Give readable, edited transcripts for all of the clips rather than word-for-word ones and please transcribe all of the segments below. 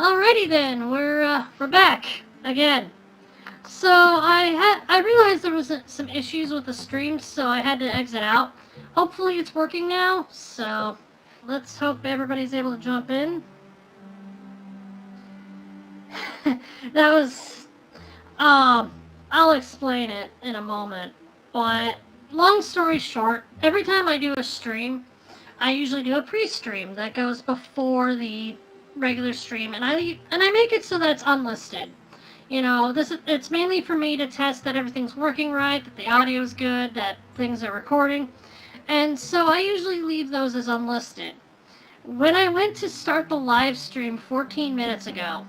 Alrighty then, we're back again. So I realized there was some issues with the stream, so I had to exit out. Hopefully it's working now. So let's hope everybody's able to jump in. That was I'll explain it in a moment. But long story short, every time I do a stream, I usually do a pre-stream that goes before the regular stream, and I make it so that it's unlisted. You know, it's mainly for me to test that everything's working right, that the audio's good, that things are recording, and so I usually leave those as unlisted. When I went to start the live stream 14 minutes ago,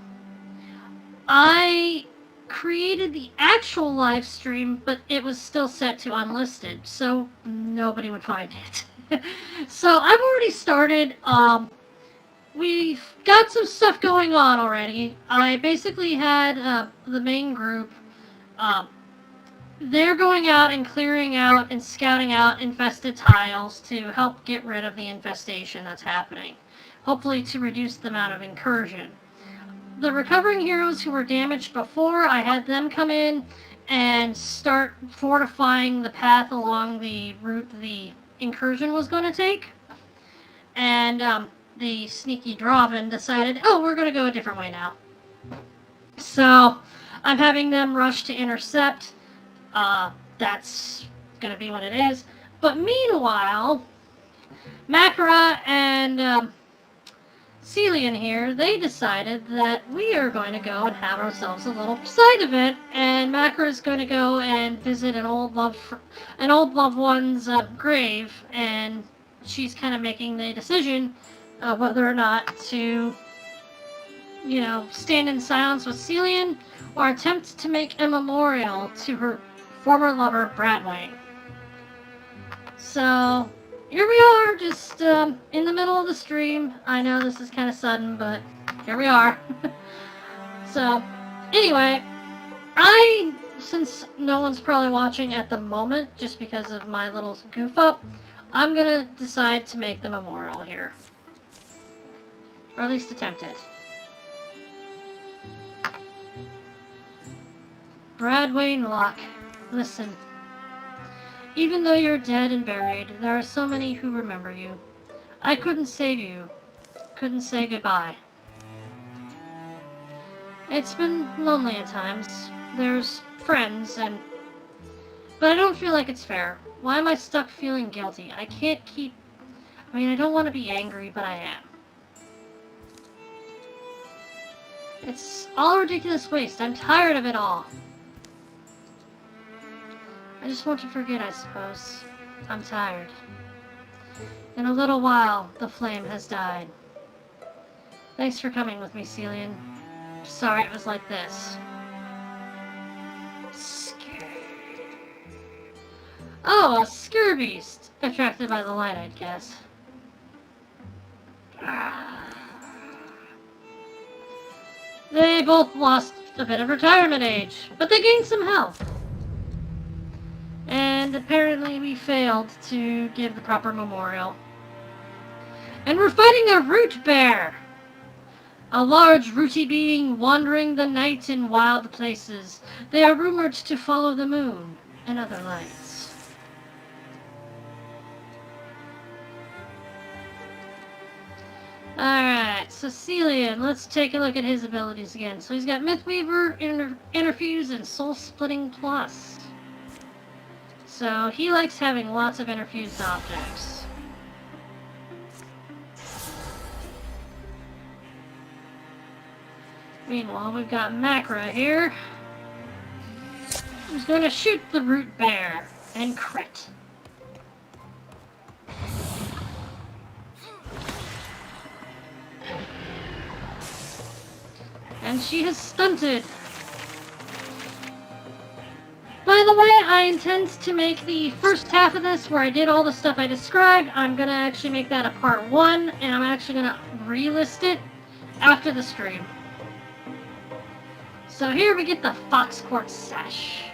I created the actual live stream, but it was still set to unlisted, so nobody would find it. So I've already started. We've got some stuff going on already. I basically had the main group. They're going out and clearing out and scouting out infested tiles to help get rid of the infestation that's happening. Hopefully to reduce the amount of incursion. The recovering heroes who were damaged before, I had them come in and start fortifying the path along the route the incursion was going to take. And the sneaky Drauven decided, oh, we're going to go a different way now. So I'm having them rush to intercept. That's going to be what it is. But meanwhile, Makara and Celian here, they decided that we are going to go and have ourselves a little side event, and Makara is going to go and visit an old loved one's grave, and she's kind of making the decision whether or not to, you know, stand in silence with Celian or attempt to make a memorial to her former lover, Bradway. So here we are, just in the middle of the stream. I know this is kind of sudden, but here we are. So, anyway, since no one's probably watching at the moment, just because of my little goof up, I'm gonna decide to make the memorial here. Or at least attempt it. Bradway Locke, listen. Even though you're dead and buried, there are so many who remember you. I couldn't save you. Couldn't say goodbye. It's been lonely at times. There's friends but I don't feel like it's fair. Why am I stuck feeling guilty? I don't want to be angry, but I am. It's all ridiculous waste. I'm tired of it all. I just want to forget, I suppose. I'm tired. In a little while, the flame has died. Thanks for coming with me, Celian. Sorry it was like this. Oh, a Skurbeast! Attracted by the light, I'd guess. They both lost a bit of retirement age, but they gained some health. And apparently we failed to give the proper memorial. And we're fighting a root bear! A large rooty being wandering the night in wild places. They are rumored to follow the moon and other lights. Alright, so Celian, let's take a look at his abilities again. So he's got Mythweaver, Interfuse, and Soul Splitting Plus. So he likes having lots of interfused objects. Meanwhile, we've got Makara here, who's going to shoot the root bear and crit. And she has stunted. By the way, I intend to make the first half of this where I did all the stuff I described. I'm going to actually make that a part 1, and I'm actually going to relist it after the stream. So here we get the Fox Court Sash.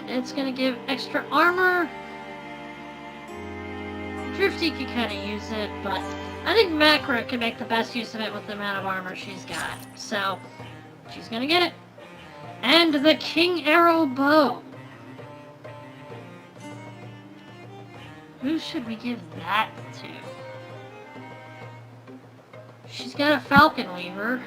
It's going to give extra armor. Thrifty could kind of use it, but I think Macra can make the best use of it with the amount of armor she's got. So, she's gonna get it. And the King Arrow Bow. Who should we give that to? She's got a Falcon Weaver,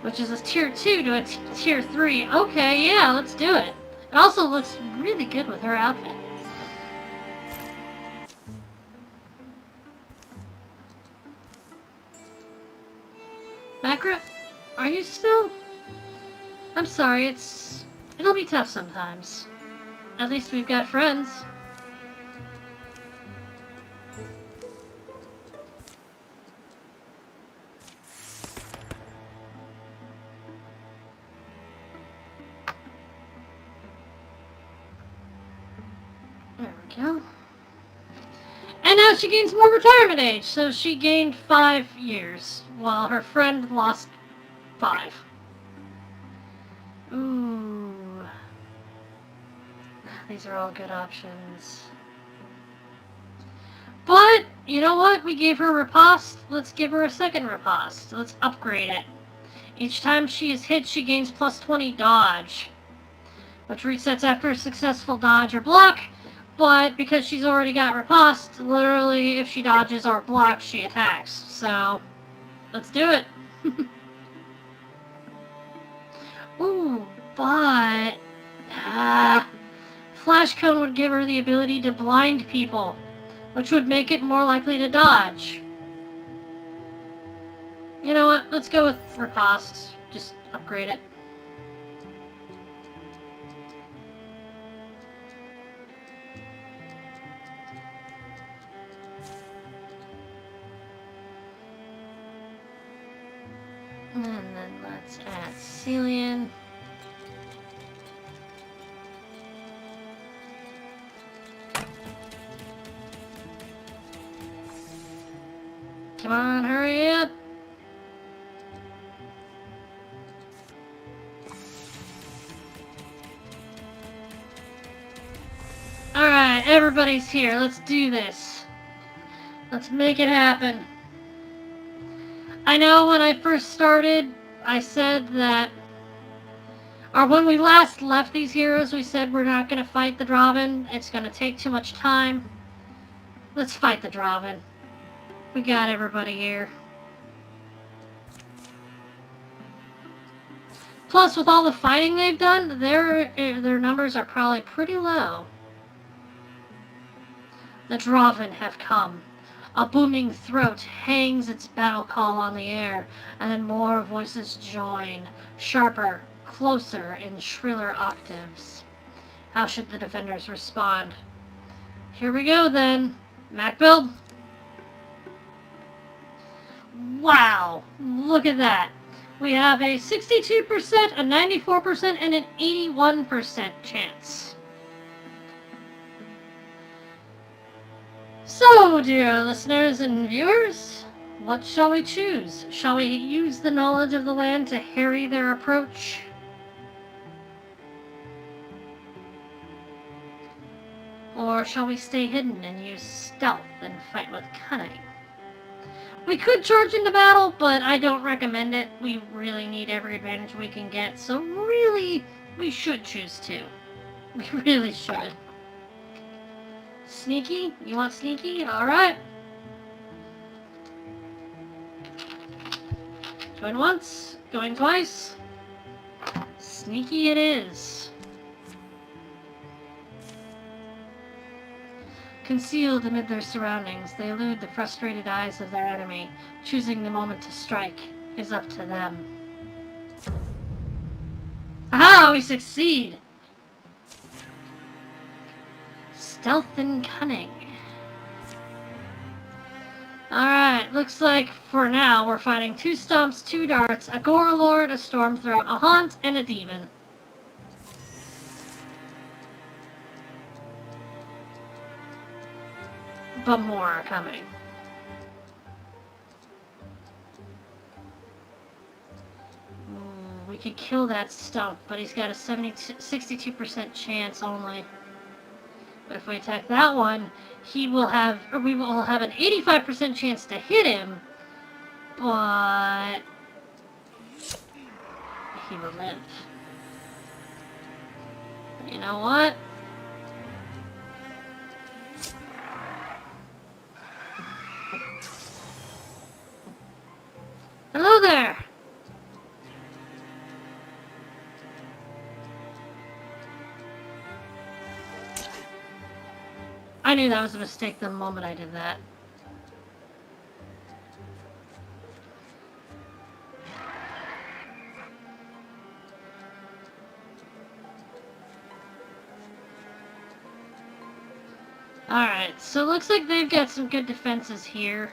which is a tier 2 to a tier 3. Okay, yeah, let's do it. It also looks really good with her outfit. Macra, are you still? I'm sorry, it'll be tough sometimes. At least we've got friends. There we go. And now she gains more retirement age, so she gained 5 years, while her friend lost 5. Ooh. These are all good options. But, you know what? We gave her riposte. Let's give her a second riposte. Let's upgrade it. Each time she is hit, she gains plus 20 dodge, which resets after a successful dodge or block. But because she's already got riposte, literally if she dodges or blocks, she attacks. So, let's do it. Ooh, but... Flash Cone would give her the ability to blind people, which would make it more likely to dodge. You know what? Let's go with riposte. Just upgrade it. And then let's add Celian. Come on, hurry up! Alright, everybody's here. Let's do this. Let's make it happen. I know when I first started, I said that... Or when we last left these heroes, we said we're not going to fight the Drauven. It's going to take too much time. Let's fight the Drauven. We got everybody here. Plus, with all the fighting they've done, their numbers are probably pretty low. The Drauven have come. A booming throat hangs its battle call on the air, and then more voices join, sharper, closer, in shriller octaves. How should the defenders respond? Here we go then. Mac build. Wow! Look at that. We have a 62%, a 94%, and an 81% chance. So, dear listeners and viewers, what shall we choose? Shall we use the knowledge of the land to harry their approach? Or shall we stay hidden and use stealth and fight with cunning? We could charge into battle, but I don't recommend it. We really need every advantage we can get, so really, we should choose to. We really should. Sneaky? You want sneaky? Alright. Going once, going twice. Sneaky it is. Concealed amid their surroundings, they elude the frustrated eyes of their enemy. Choosing the moment to strike is up to them. Aha! We succeed! Stealth and cunning. Alright, looks like for now we're fighting 2 stomps, 2 darts, a gore lord, a storm throat, a haunt, and a demon. But more are coming. We could kill that stump, but he's got a 62% chance only. But if we attack that one, we will have an 85% chance to hit him, but he will live. But you know what? Hello there! I knew that was a mistake the moment I did that. Alright, so it looks like they've got some good defenses here.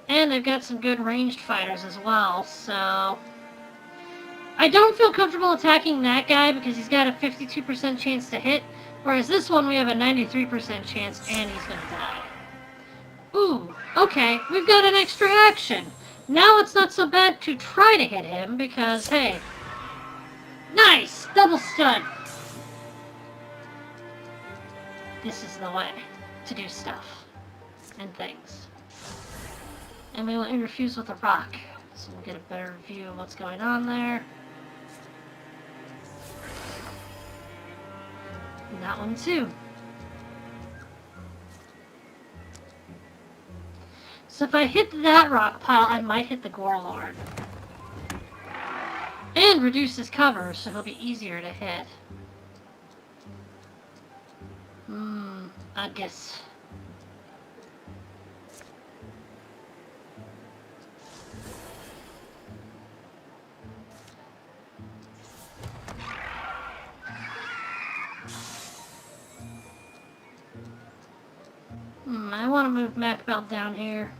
And they've got some good ranged fighters as well, so... I don't feel comfortable attacking that guy because he's got a 52% chance to hit, whereas this one we have a 93% chance and he's gonna die. Ooh, okay, we've got an extra action. Now it's not so bad to try to hit him because, hey... Nice! Double stun! This is the way to do stuff and things. And we will interfuse with a rock, so we'll get a better view of what's going on there. And that one too. So if I hit that rock pile, I might hit the Gorelord. And reduce his cover, so he'll be easier to hit. I guess. I want to move Macbelt down here.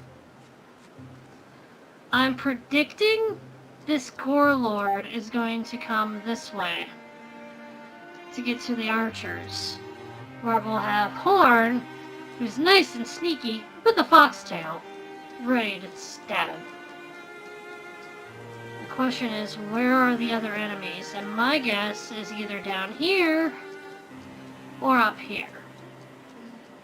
I'm predicting this Gorelord is going to come this way to get to the archers, where we'll have Horn, who's nice and sneaky, with a foxtail, ready to stab. The question is, where are the other enemies? And my guess is either down here or up here.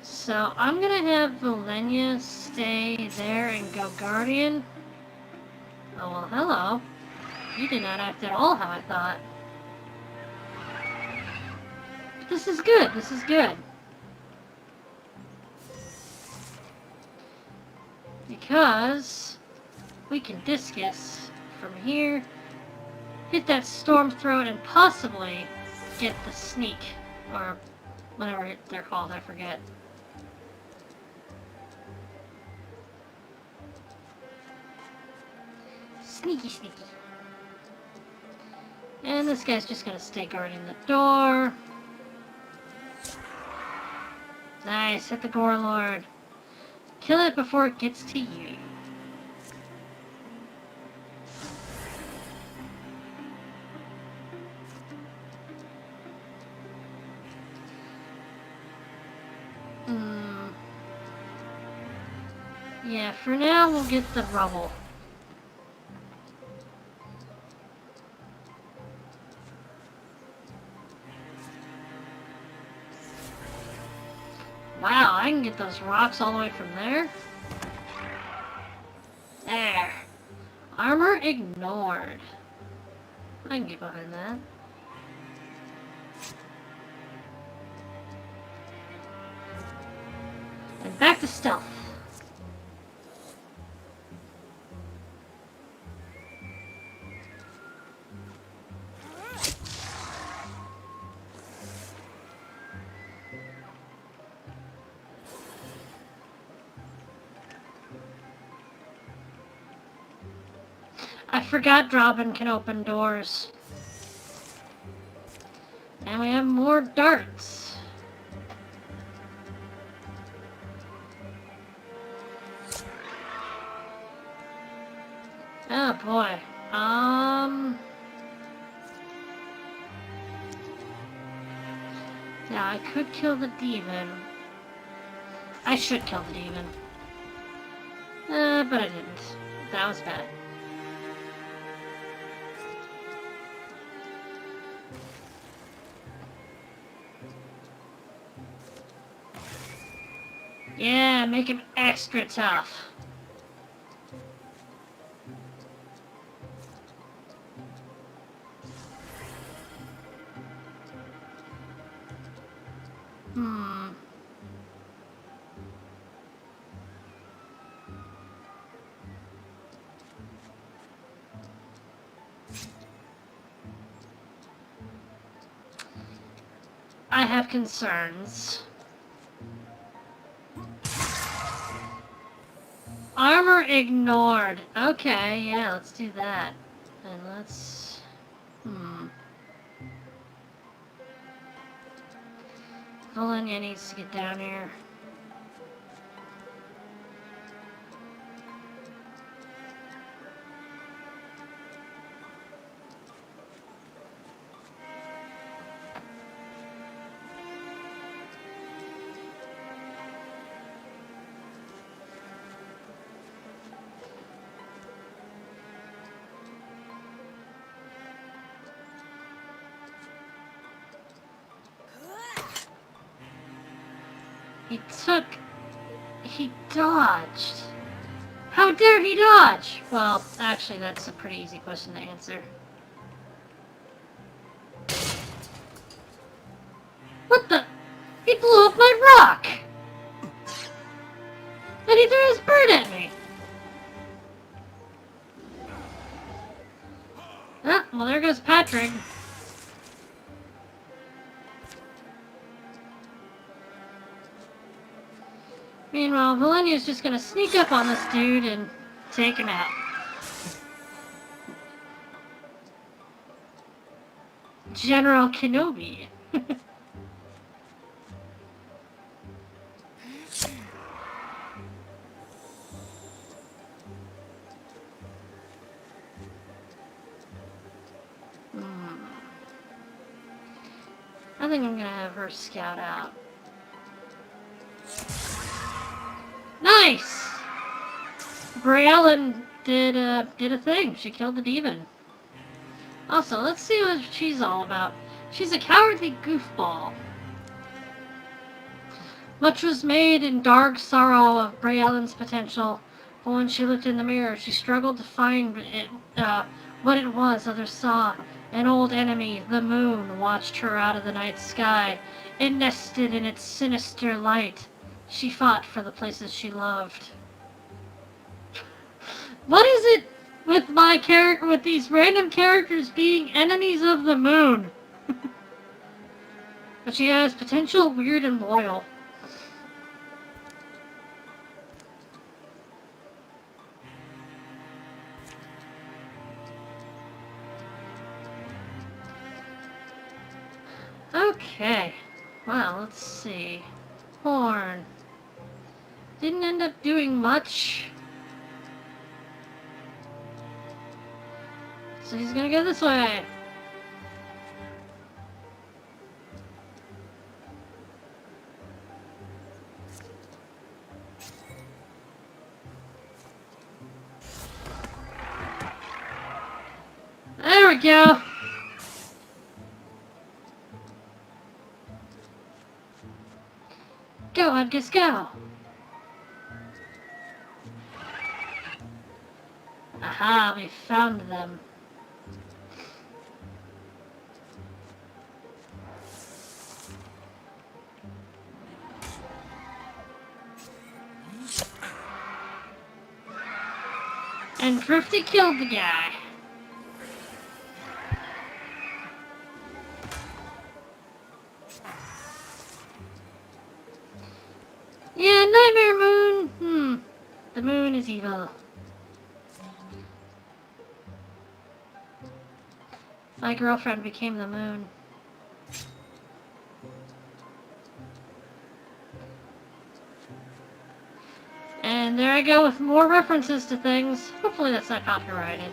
So I'm gonna have Valenia stay there and go Guardian. Oh well, hello. You did not act at all how I thought. But this is good, this is good. Because we can discus from here, hit that storm throat, and possibly get the sneak, or whatever they're called, I forget. Sneaky, sneaky. And this guy's just gonna stay guarding the door. Nice, hit the Gorelord. Kill it before it gets to you. Yeah, for now we'll get the rubble. Wow, I can get those rocks all the way from there? There. Armor ignored. I can get behind that. And back to stealth. I forgot Drauven can open doors. And we have more darts. Oh boy. Yeah, I could kill the demon. I should kill the demon. But I didn't. That was bad. Yeah, make him extra tough. I have concerns. Armor ignored. Okay, yeah, let's do that. And let's... Valenia needs to get down here. He dodged. How dare he dodge? Well, actually, that's a pretty easy question to answer. What the? He blew up my rock! And he threw his bird at me! Ah, well, there goes Patrick. Meanwhile, Valenia's just gonna sneak up on this dude and take him out. General Kenobi. I think I'm gonna have her scout out. Nice! Braellen did a thing. She killed the demon. Also, let's see what she's all about. She's a cowardly goofball. Much was made in dark sorrow of Braellen's potential, but when she looked in the mirror, she struggled to find what it was others saw. An old enemy, the moon, watched her out of the night sky. It nested in its sinister light. She fought for the places she loved. What is it with with these random characters being enemies of the moon? But she has potential, weird, and loyal. Okay. Well, let's see. Horn. Didn't end up doing much. So he's gonna go this way. There we go. Go, Edgus, go. Aha, we found them. And Drifty killed the guy. Yeah, Nightmare Moon. The moon is evil. My girlfriend became the moon. And there I go with more references to things. Hopefully that's not copyrighted.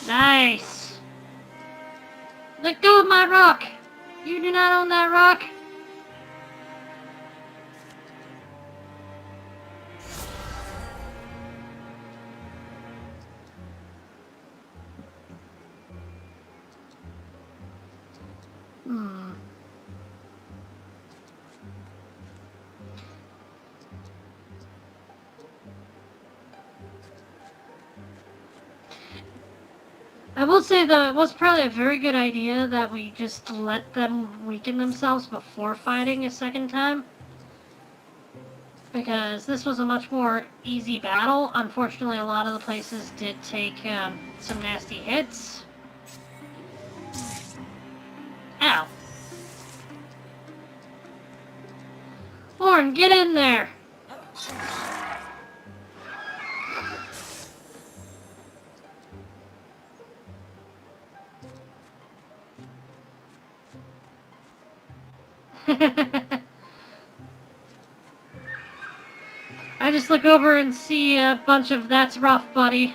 Nice! Let go of that rock! You do not own that rock! I will say, though, it was probably a very good idea that we just let them weaken themselves before fighting a second time. Because this was a much more easy battle. Unfortunately, a lot of the places did take some nasty hits. Ow. Horn, get in there! I just look over and see a bunch of "That's rough, buddy."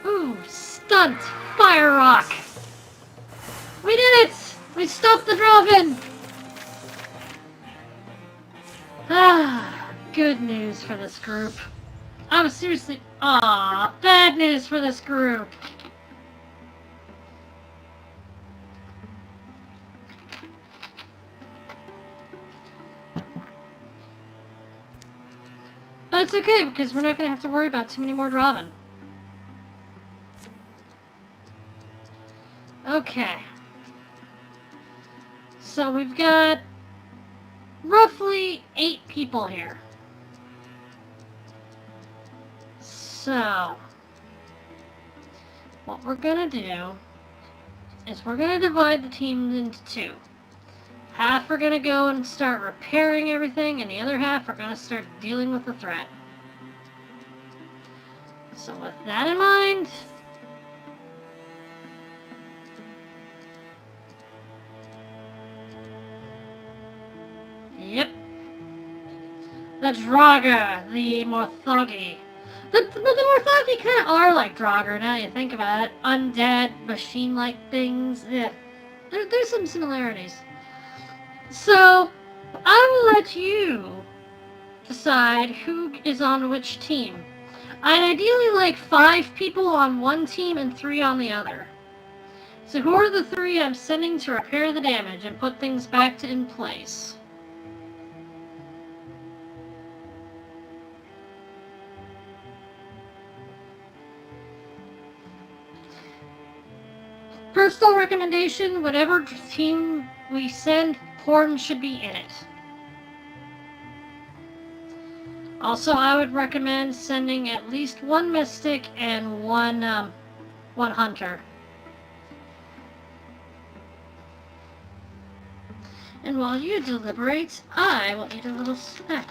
Ooh, stunt! Fire rock! We did it! We stopped the Drauven! Ah, good news for this group. I was seriously... Aw, bad news for this group. But it's okay, because we're not going to have to worry about too many more Drauven. Okay. So we've got roughly 8 people here. So, what we're going to do is we're going to divide the team into 2. Half are going to go and start repairing everything, and the other half are going to start dealing with the threat. So with that in mind... Yep. The Draga, the Morthagi. The Morthagi kind of are like Draugr, now you think about it. Undead, machine-like things. Yeah. There's some similarities. So, I will let you decide who is on which team. I'd ideally like 5 people on one team and 3 on the other. So who are the 3 I'm sending to repair the damage and put things back in place? Personal recommendation, whatever team we send, Horn should be in it. Also, I would recommend sending at least 1 Mystic and one Hunter. And while you deliberate, I will eat a little snack.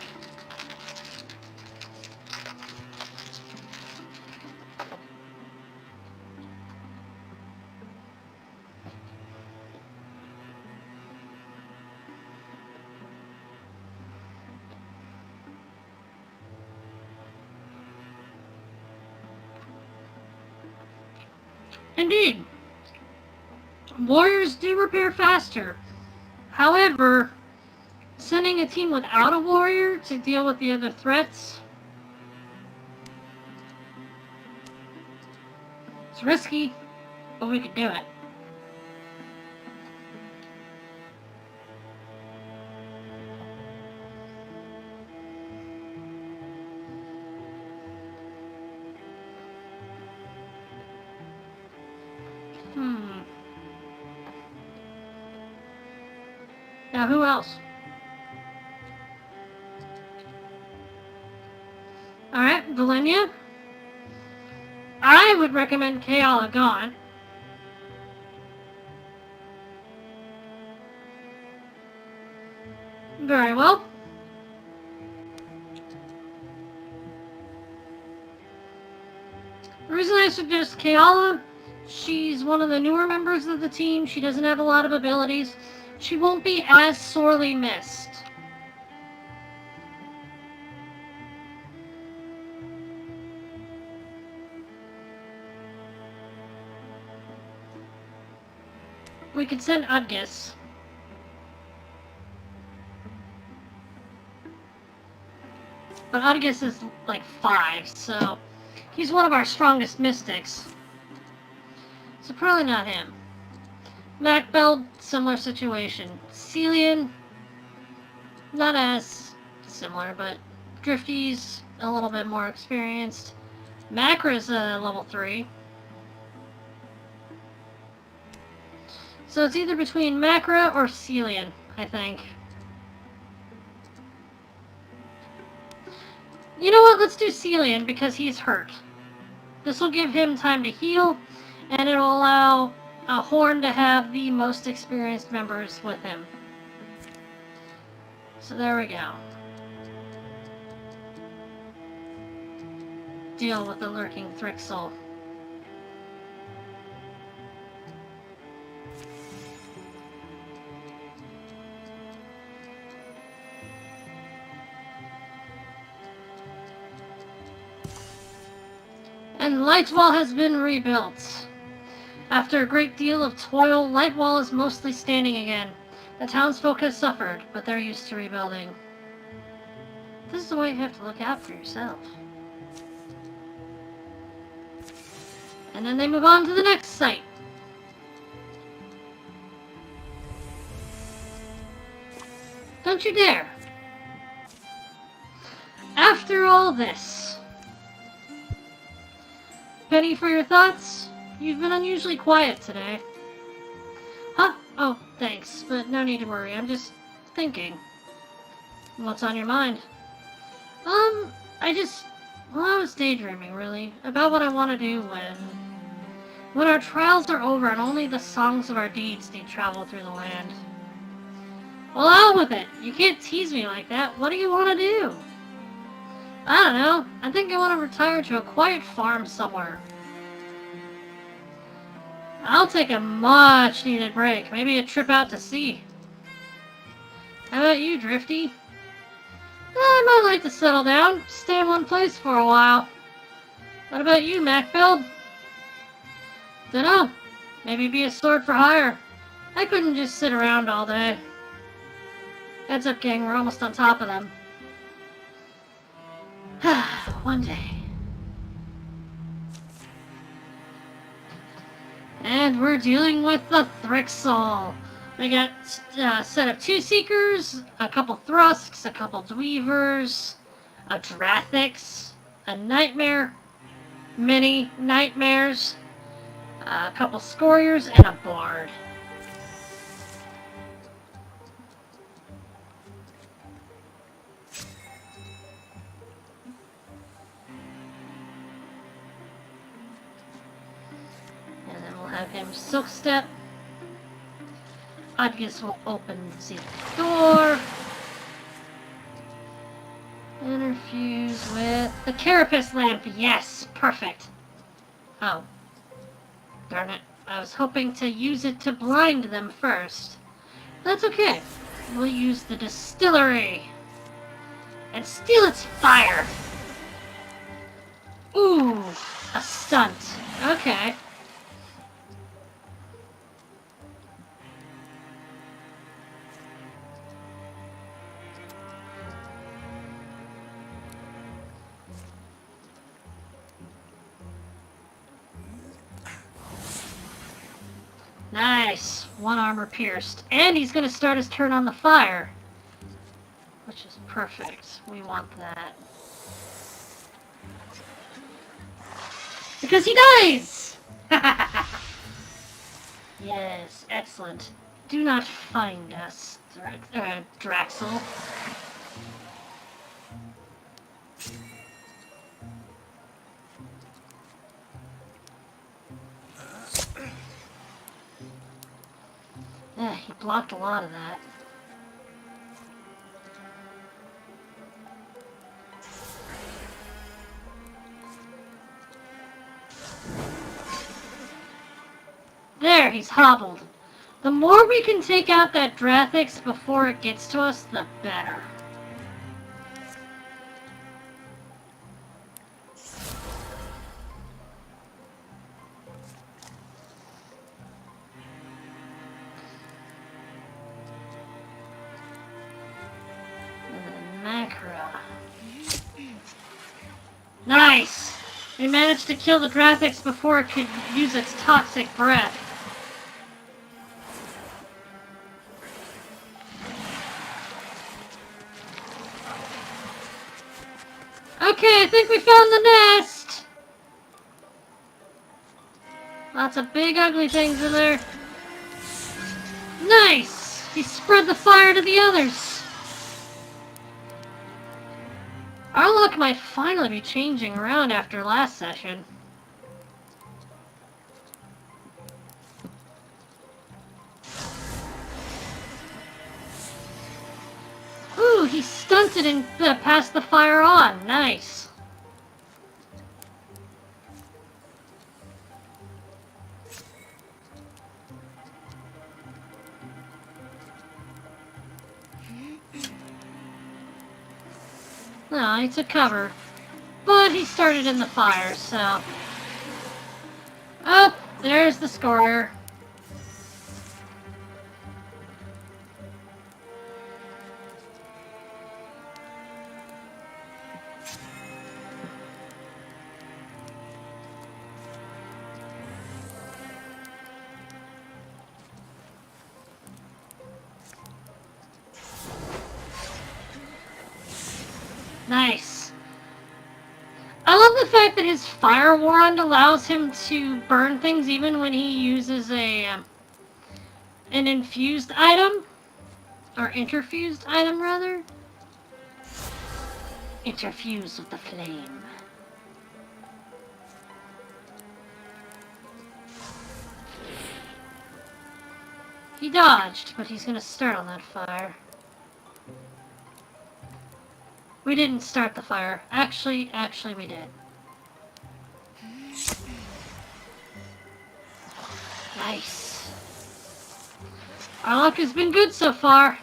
Indeed, warriors do repair faster. However, sending a team without a warrior to deal with the other threats, it's risky, but we could do it. Now, who else? Alright, Valenia. I would recommend Kayala gone. Very well. The reason I suggest Kayala, she's one of the newer members of the team. She doesn't have a lot of abilities. She won't be as sorely missed. we could send Udgis. But Udgis is like 5, so he's one of our strongest mystics. So probably not him. Macbeld, similar situation. Celian, not as similar, but Drifty's a little bit more experienced. Makra's level 3. So it's either between Makra or Celian, I think. You know what? Let's do Celian because he's hurt. This will give him time to heal, and it'll allow Horn to have the most experienced members with him. So there we go. Deal with the lurking Thrixel. And Lightwall has been rebuilt. After a great deal of toil, Lightwall is mostly standing again. The townsfolk have suffered, but they're used to rebuilding. This is the way you have to look out for yourself. And then they move on to the next site. Don't you dare. After all this, Penny, for your thoughts? You've been unusually quiet today. Huh? Oh, thanks, but no need to worry. I'm just thinking. What's on your mind? I was daydreaming, really, about what I want to do when our trials are over and only the songs of our deeds need travel through the land. Well, out with it! You can't tease me like that. What do you want to do? I don't know. I think I want to retire to a quiet farm somewhere. I'll take a much-needed break. Maybe a trip out to sea. How about you, Drifty? I might like to settle down, stay in one place for a while. What about you, Macbeld? Dunno. Maybe be a sword for hire. I couldn't just sit around all day. Heads up, gang. We're almost on top of them. One day. And we're dealing with the Thrixel. We got a set of 2 Seekers, a couple Thrusks, a couple Dweavers, a Drathix, a Nightmare, mini Nightmares, a couple Scoriers, and a Bard. And then we'll have him Silk Step. Udgis will open the door. Interfuse with the Carapace Lamp. Yes, perfect. Oh. Darn it. I was hoping to use it to blind them first. That's okay. We'll use the distillery. And steal its fire. Ooh, a stunt. Okay. Nice. 1 armor pierced. And he's going to start his turn on the fire. Which is perfect. We want that. Because he dies! Yes, excellent. Do not find us, Draxel. He blocked a lot of that. There, he's hobbled. The more we can take out that Drathix before it gets to us, the better. Nice! We managed to kill the Drathix before it could use its toxic breath. Okay, I think we found the nest! Lots of big ugly things in there. Nice! He spread the fire to the others. Our luck might finally be changing around after last session. Ooh, he stunted and passed the fire on. Nice. No, he took cover. But he started in the fire, so... Oh, there's the scorer. Nice. I love the fact that his fire wand allows him to burn things even when he uses an infused item. Or interfused item, rather. Interfuse with the flame. He dodged, but he's gonna start on that fire. We didn't start the fire. Actually, we did. Nice. Our luck has been good so far.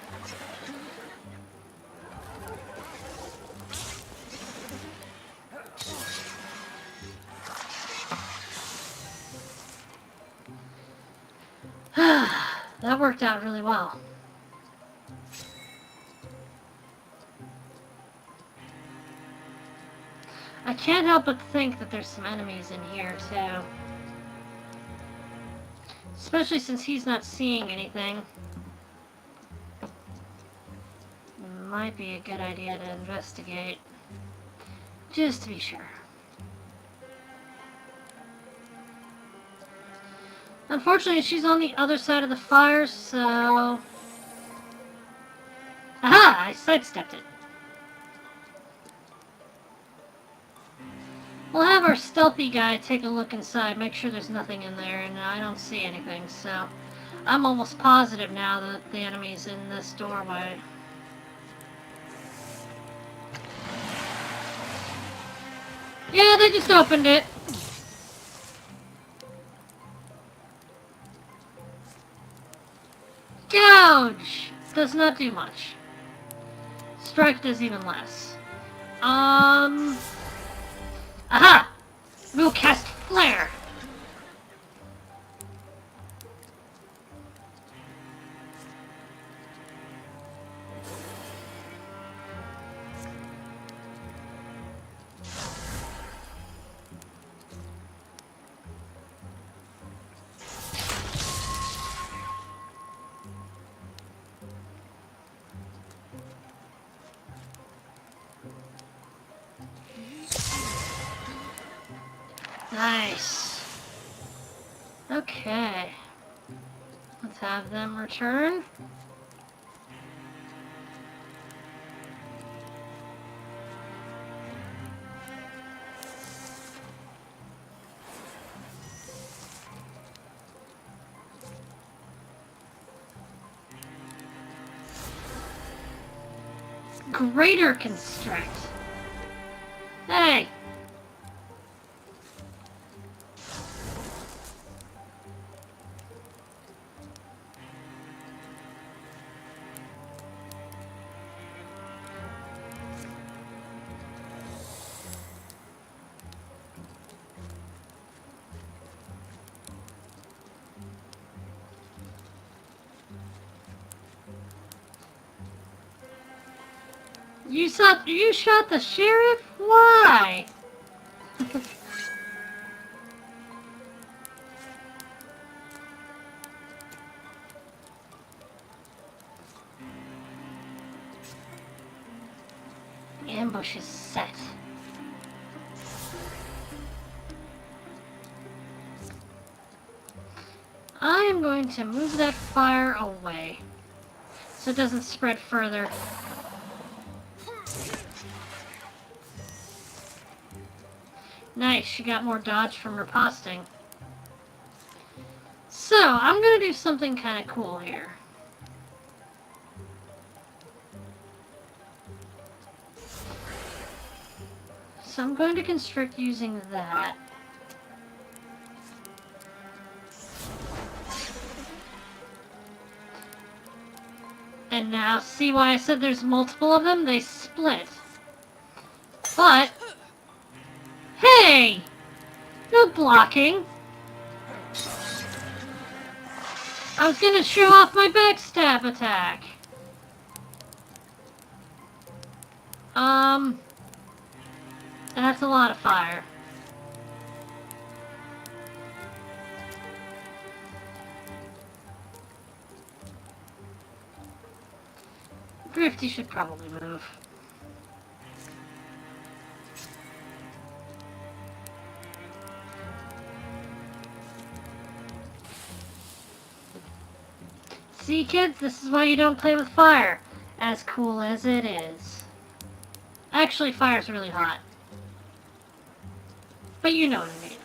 That worked out really well. I can't help but think that there's some enemies in here, too. Especially since he's not seeing anything. Might be a good idea to investigate. Just to be sure. Unfortunately, she's on the other side of the fire, so... Aha! I sidestepped it. We'll have our stealthy guy take a look inside, make sure there's nothing in there, and I don't see anything, so... I'm almost positive now that the enemy's in this doorway. Yeah, they just opened it. Gouge! Does not do much. Strike does even less. Aha! We'll cast Flare! Nice. Okay. Let's have them return. Greater Constrict. Hey! You shot the sheriff? Why? The ambush is set. I am going to move that fire away so it doesn't spread further. Nice, she got more dodge from riposting. So, I'm gonna do something kind of cool here. So I'm going to constrict using that. And now, see why I said there's multiple of them? They split. But, hey! No blocking. I was gonna show off my backstab attack. That's a lot of fire. Grifty should probably move. See, kids, this is why you don't play with fire, as cool as it is. Actually, fire's really hot. But you know what I mean.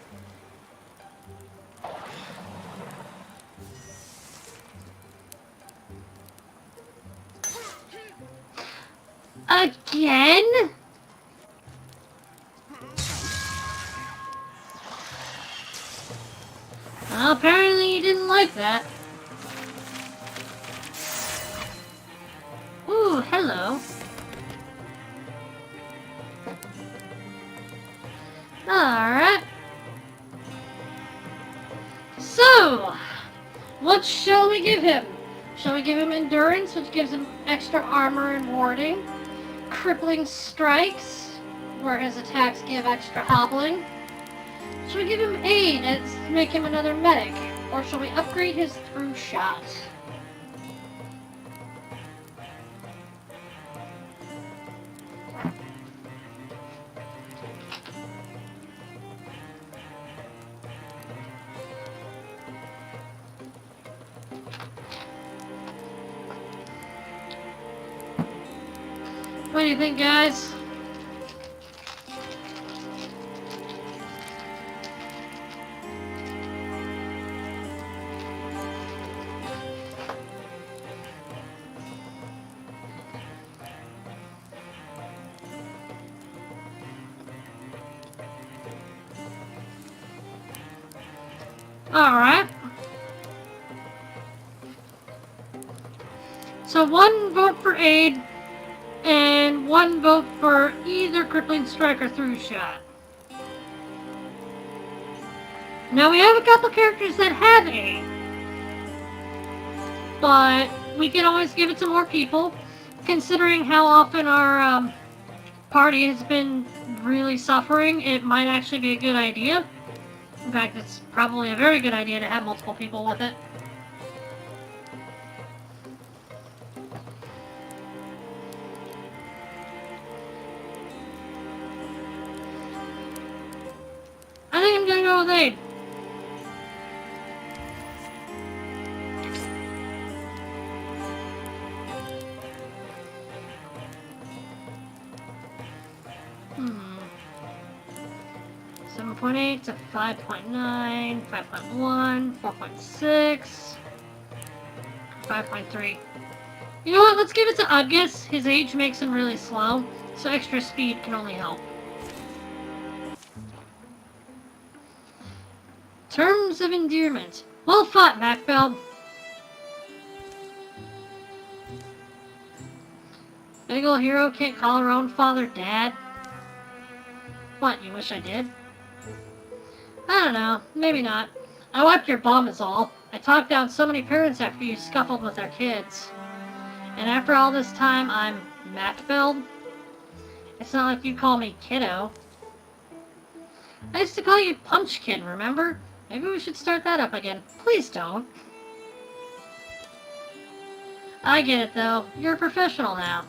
Again? Well, apparently you didn't like that. Ooh, hello. Alright. So, what shall we give him? Shall we give him endurance, which gives him extra armor and warding? Crippling strikes, where his attacks give extra hobbling? Shall we give him aid and make him another medic? Or shall we upgrade his through shot? What do you think, guys? Alright. So 1 vote for aid, and 1 vote for either crippling strike or through shot. Now we have a couple characters that have aid, but we can always give it to more people, considering how often our party has been really suffering. It might actually be a good idea. In fact, it's probably a very good idea to have multiple people with it. I think I'm gonna go with aid. Hmm. 7.8 to 5.9, 5.1, 4.6, 5.3. You know what? Let's give it to Udgus. His age makes him really slow, so extra speed can only help. Terms of endearment. Well fought, Macbell. Big ol' hero can't call her own father Dad. What, you wish I did? I don't know, maybe not. I wiped your bum is all. I talked down so many parents after you scuffled with their kids. And after all this time, I'm Macbell? It's not like you call me kiddo. I used to call you Punch Kid, remember? Maybe we should start that up again. Please don't. I get it, though. You're a professional now.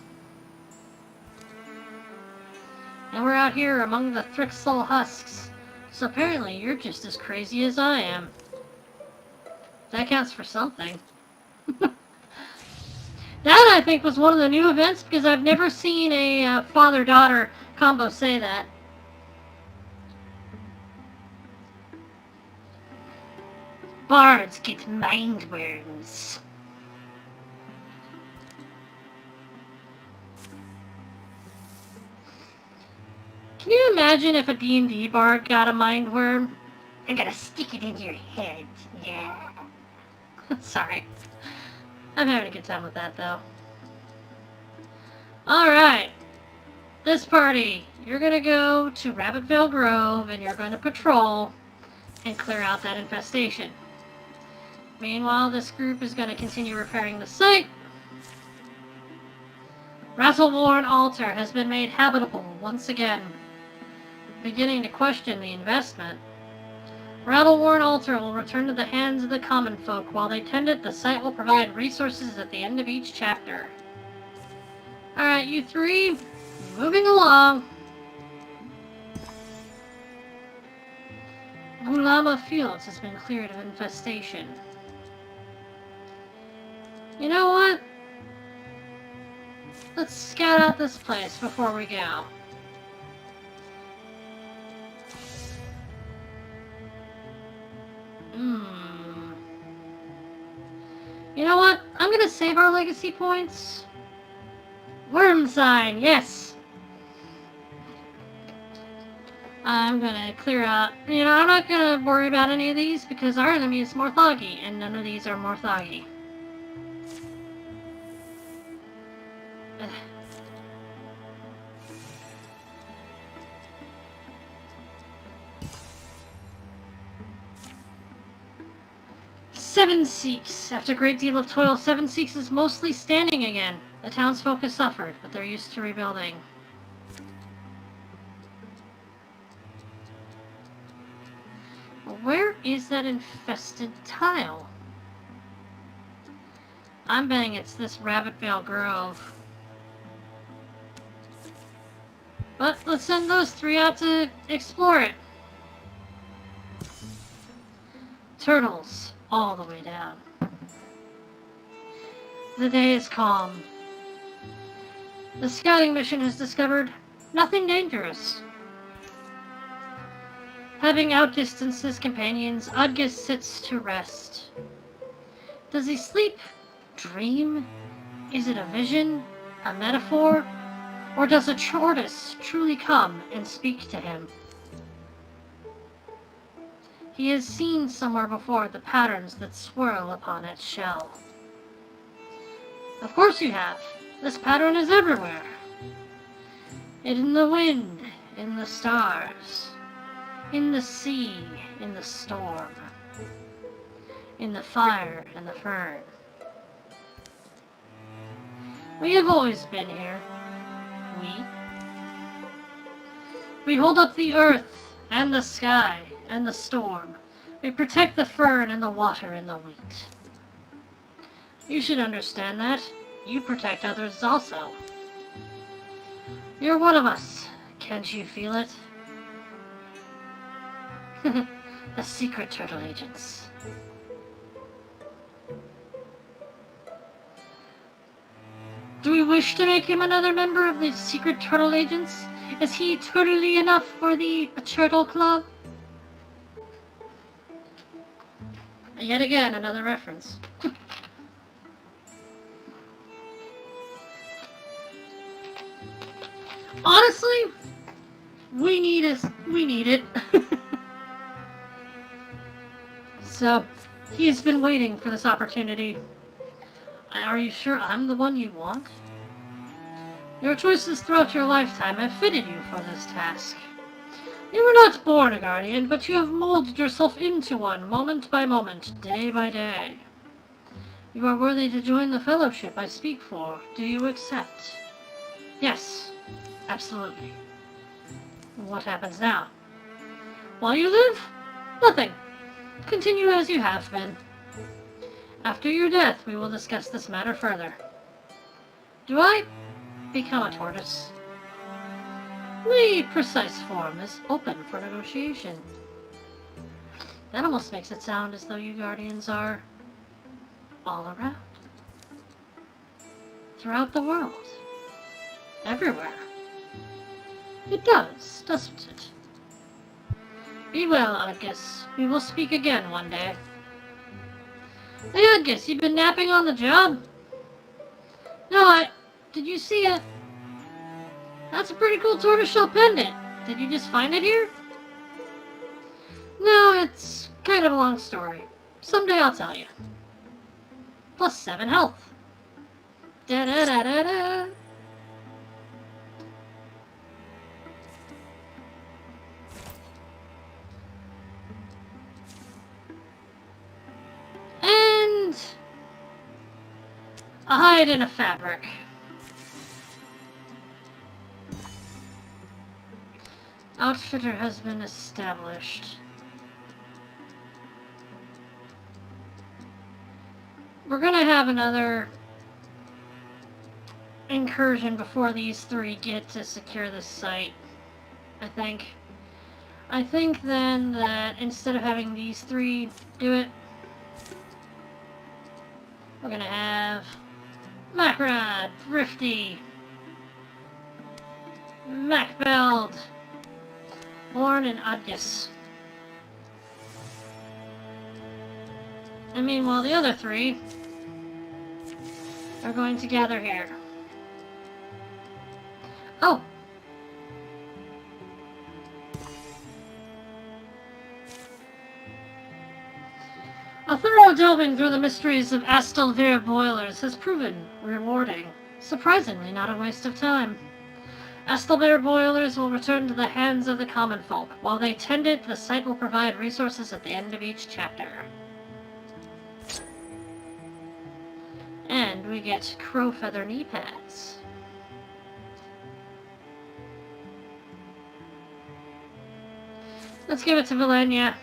And we're out here among the Thrixol husks. So apparently you're just as crazy as I am. That counts for something. That, I think, was one of the new events, because I've never seen a father-daughter combo say that. Bards get mind worms. Can you imagine if a D&D bard got a mind worm? I'm gonna stick it in your head. Yeah. Sorry. I'm having a good time with that, though. Alright. This party, you're gonna go to Rabbitvale Grove, and you're gonna patrol and clear out that infestation. Meanwhile, this group is gonna continue repairing the site. Rattleworn Altar has been made habitable once again. Beginning to question the investment. Rattleworn Altar will return to the hands of the common folk. While they tend it, the site will provide resources at the end of each chapter. Alright, you three, moving along. Gulama Fields has been cleared of infestation. You know what? Let's scout out this place before we go. You know what? I'm gonna save our legacy points. Worm sign, yes! I'm gonna clear out... You know, I'm not gonna worry about any of these because our enemy is Morthagi, and none of these are Morthagi. Ugh. Seven Seeks. After a great deal of toil, Seven Seeks is mostly standing again. The townsfolk have suffered, but they're used to rebuilding. Where is that infested tile? I'm betting it's this Rabbitvale Grove. But let's send those three out to explore it. Turtles. All the way down. The day is calm. The scouting mission has discovered nothing dangerous. Having outdistanced his companions, Udgis sits to rest. Does he sleep? Dream? Is it a vision? A metaphor? Or does a tortoise truly come and speak to him? He has seen somewhere before the patterns that swirl upon its shell. Of course you have. This pattern is everywhere. In the wind, in the stars, in the sea, in the storm, in the fire and the fern. We have always been here. We hold up the earth and the sky and the storm. We protect the fern and the water and the wheat. You should understand that. You protect others also. You're one of us. Can't you feel it? The secret turtle agents. Do we wish to make him another member of the secret turtle agents? Is he turtly enough for the turtle club? Yet again, another reference. Honestly, we need it. So, he's been waiting for this opportunity. Are you sure I'm the one you want? Your choices throughout your lifetime have fitted you for this task. You were not born a guardian, but you have molded yourself into one, moment by moment, day by day. You are worthy to join the fellowship I speak for. Do you accept? Yes, absolutely. What happens now? While you live, nothing. Continue as you have been. After your death, we will discuss this matter further. Do I become a tortoise? The precise form is open for negotiation. That almost makes it sound as though you guardians are all around. Throughout the world. Everywhere. It does, doesn't it? Be well, Udgus. We will speak again one day. Hey, Udgus, you been napping on the job? No, did you see it? That's a pretty cool tortoiseshell pendant. Did you just find it here? No, it's kind of a long story. Someday I'll tell you. Plus 7 health. Da-da-da-da-da. And a hide in a fabric. Outfitter has been established. We're gonna have another incursion before these three get to secure this site, I think. I think then that instead of having these three do it, we're gonna have Macrod, Thrifty, Macbeld, Horn, and Udgus. And meanwhile, the other three are going to gather here. Oh! A thorough delving through the mysteries of Astelvir boilers has proven rewarding. Surprisingly, not a waste of time. Astelvir boilers will return to the hands of the common folk. While they tend it, the site will provide resources at the end of each chapter. And we get crow feather knee pads. Let's give it to Valenia.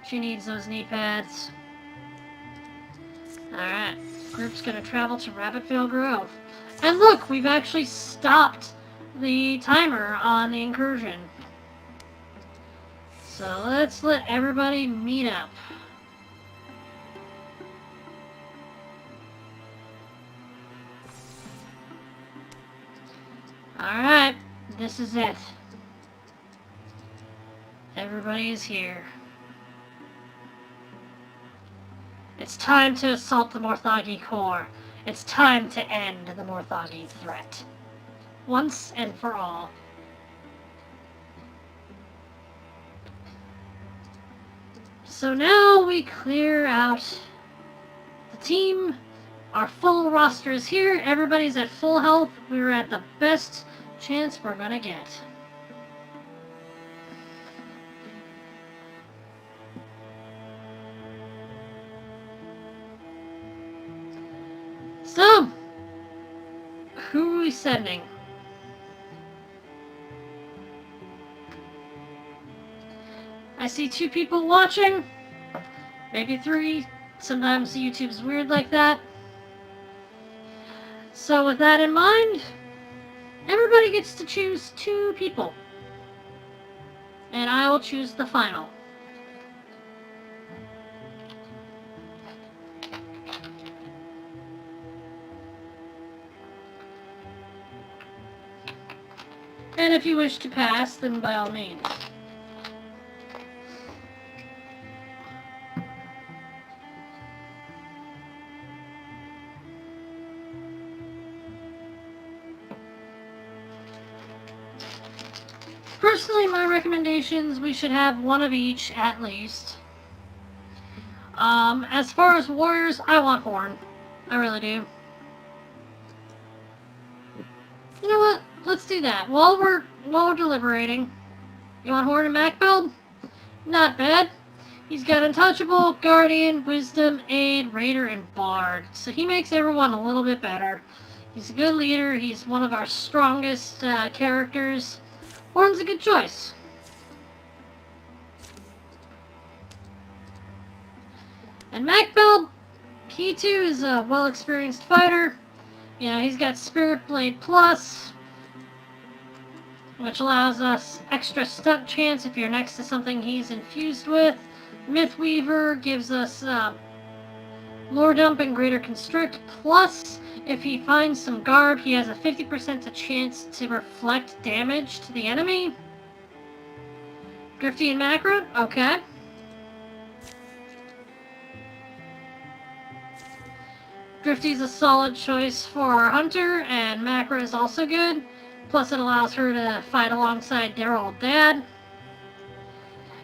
She needs those knee pads. Alright, group's gonna travel to Rabbitvale Grove. And look, we've actually stopped the timer on the incursion. So let's let everybody meet up. Alright, this is it. Everybody is here. It's time to assault the Morthagi core. It's time to end the Morthagi threat. Once and for all. So now we clear out the team. Our full roster is here. Everybody's at full health. We're at the best chance we're gonna get. So, who are we sending? I see 2 people watching. Maybe 3. Sometimes YouTube's weird like that. So with that in mind, everybody gets to choose 2 people. And I will choose the final. And if you wish to pass, then by all means. Personally, my recommendations, we should have 1 of each at least. As far as warriors, I want Horn. I really do. You know what? Let's do that. While we're deliberating. You want Horn and Macbeld? Not bad. He's got Untouchable, Guardian, Wisdom, Aid, Raider, and Bard. So he makes everyone a little bit better. He's a good leader. He's one of our strongest characters. Horn's a good choice. And Macbell, he too is a well-experienced fighter. You know, he's got Spirit Blade Plus, which allows us extra stunt chance if you're next to something he's infused with. Mythweaver gives us Lore Dump and Greater Constrict, plus if he finds some garb, he has a 50% chance to reflect damage to the enemy. Drifty and Macra, okay. Drifty's a solid choice for our Hunter, and Macra is also good. Plus it allows her to fight alongside their old dad.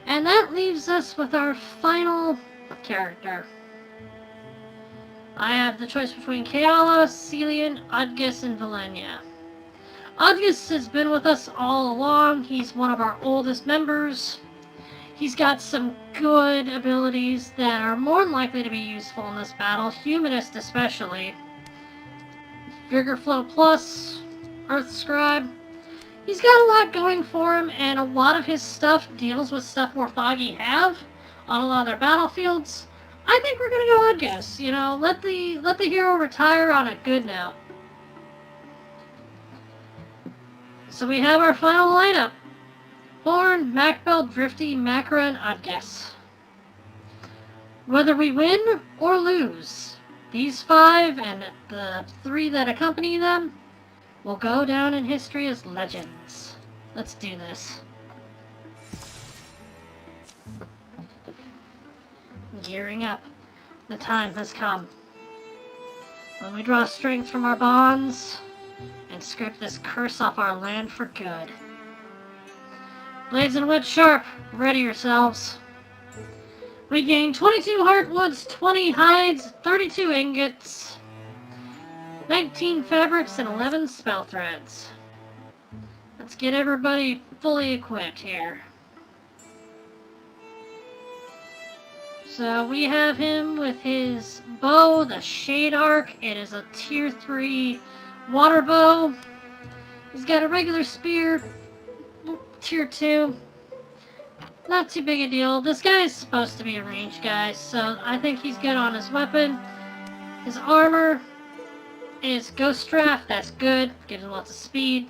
And that leaves us with our final character. I have the choice between Keala, Celian, Udgus, and Valenia. Udgus has been with us all along. He's one of our oldest members. He's got some good abilities that are more than likely to be useful in this battle, Humanist especially. Vigor Flow Plus, Earth Scribe. He's got a lot going for him, and a lot of his stuff deals with stuff Morthagi have on a lot of their battlefields. I think we're gonna go Udgus. You know, let the hero retire on a good note. So we have our final lineup: Horn, Macbell, Drifty, Macra, and Udgus. Whether we win or lose, these 5 and the 3 that accompany them will go down in history as legends. Let's do this. Gearing up. The time has come. When we draw strength from our bonds and scrape this curse off our land for good. Blades and wood sharp, ready yourselves. We gain 22 heartwoods, 20 hides, 32 ingots, 19 fabrics, and 11 spell threads. Let's get everybody fully equipped here. So we have him with his bow, the Shade Arc. It is a tier 3 water bow. He's got a regular spear, tier 2. Not too big a deal. This guy is supposed to be a ranged guy, so I think he's good on his weapon. His armor is Ghost Draft. That's good. Gives him lots of speed.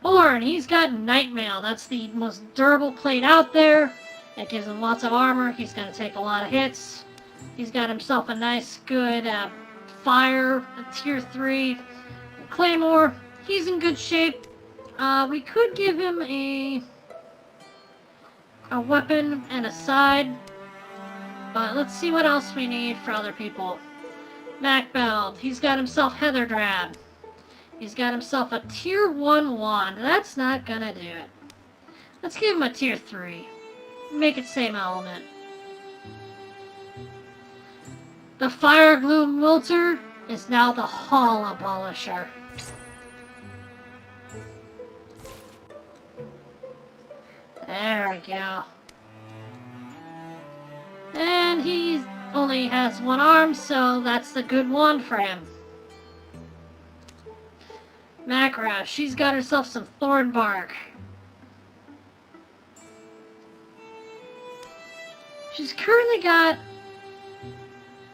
Born, he's got Nightmail. That's the most durable plate out there. It gives him lots of armor. He's going to take a lot of hits. He's got himself a nice, good fire, a tier 3 claymore. He's in good shape. We could give him a weapon and a side. But let's see what else we need for other people. Macbell, he's got himself Heather Drab. He's got himself a tier 1 wand. That's not going to do it. Let's give him a tier 3. Make it same element. The Fire Gloom Wilter is now the Hall Abolisher. There we go. And he only has 1 arm, so that's the good wand for him. Macra, she's got herself some thorn bark. She's currently got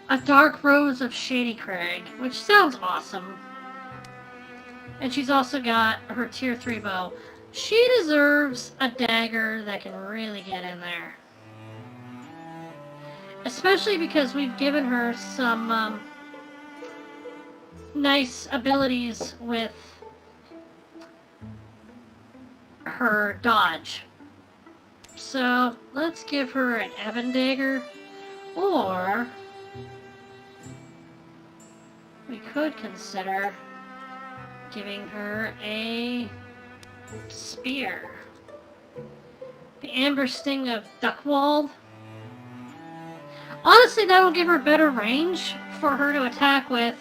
a Dark Rose of Shady Crag, which sounds awesome. And she's also got her tier 3 bow. She deserves a dagger that can really get in there. Especially because we've given her some nice abilities with her dodge. So let's give her an Evan dagger, or we could consider giving her a spear. The Amber Sting of Duckwald. Honestly, that will give her better range for her to attack with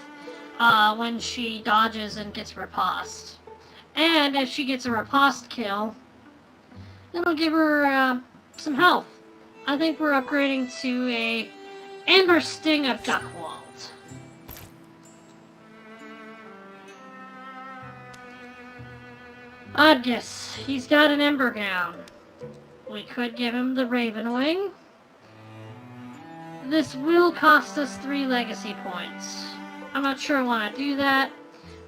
when she dodges and gets riposte. And if she gets a riposte kill, it'll give her some health. I think we're upgrading to a Amber Sting of Duckwald. Udgus, he's got an Ember Gown. We could give him the Raven Wing. this will cost us 3 legacy points. I'm not sure I want to do that.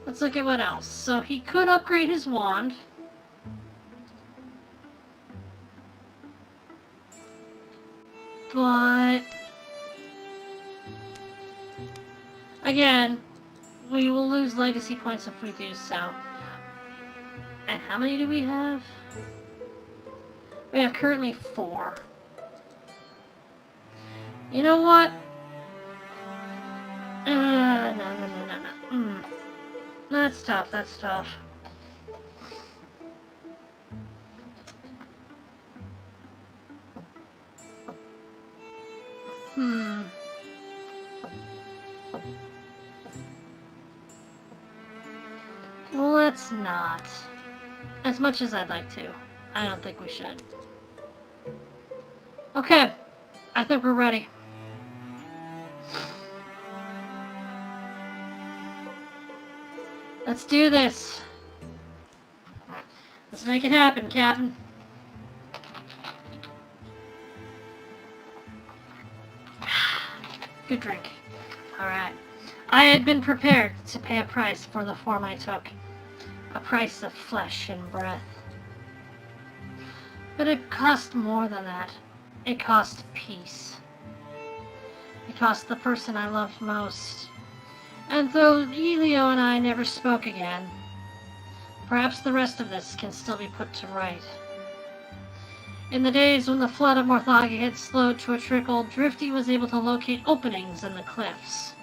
Let's look at what else. So he could upgrade his wand. But again, we will lose legacy points if we do so. And how many do we have? We have currently 4. You know what? No. That's tough, that's tough. Well, let's not. As much as I'd like to. I don't think we should. Okay. I think we're ready. Let's do this. Let's make it happen, Captain. Good drink. Alright. I had been prepared to pay a price for the form I took. A price of flesh and breath. But it cost more than that. It cost peace. It cost the person I loved most. And though Elio and I never spoke again, perhaps the rest of this can still be put to right. In the days when the flood of Morthagi had slowed to a trickle, Drifty was able to locate openings in the cliffs.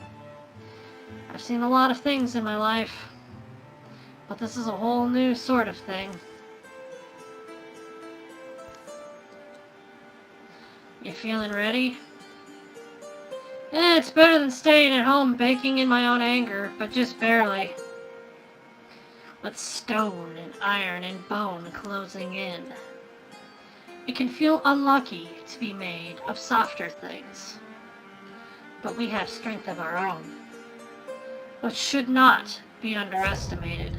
I've seen a lot of things in my life, but this is a whole new sort of thing. You feeling ready? It's better than staying at home baking in my own anger, but just barely. With stone and iron and bone closing in. It can feel unlucky to be made of softer things. But we have strength of our own, which should not be underestimated.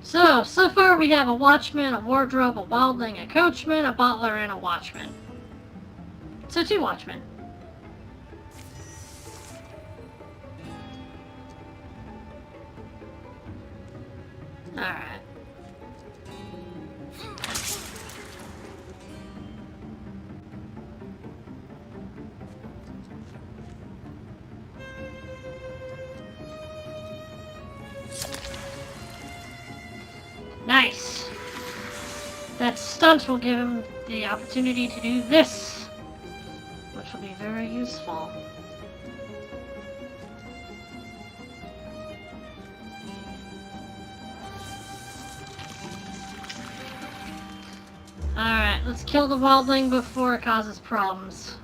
So far we have a watchman, a wardrobe, a wildling, a coachman, a butler, and a watchman. So 2 watchmen. Alright. Nice! That stunt will give him the opportunity to do this, which will be very useful. Alright, let's kill the wildling before it causes problems.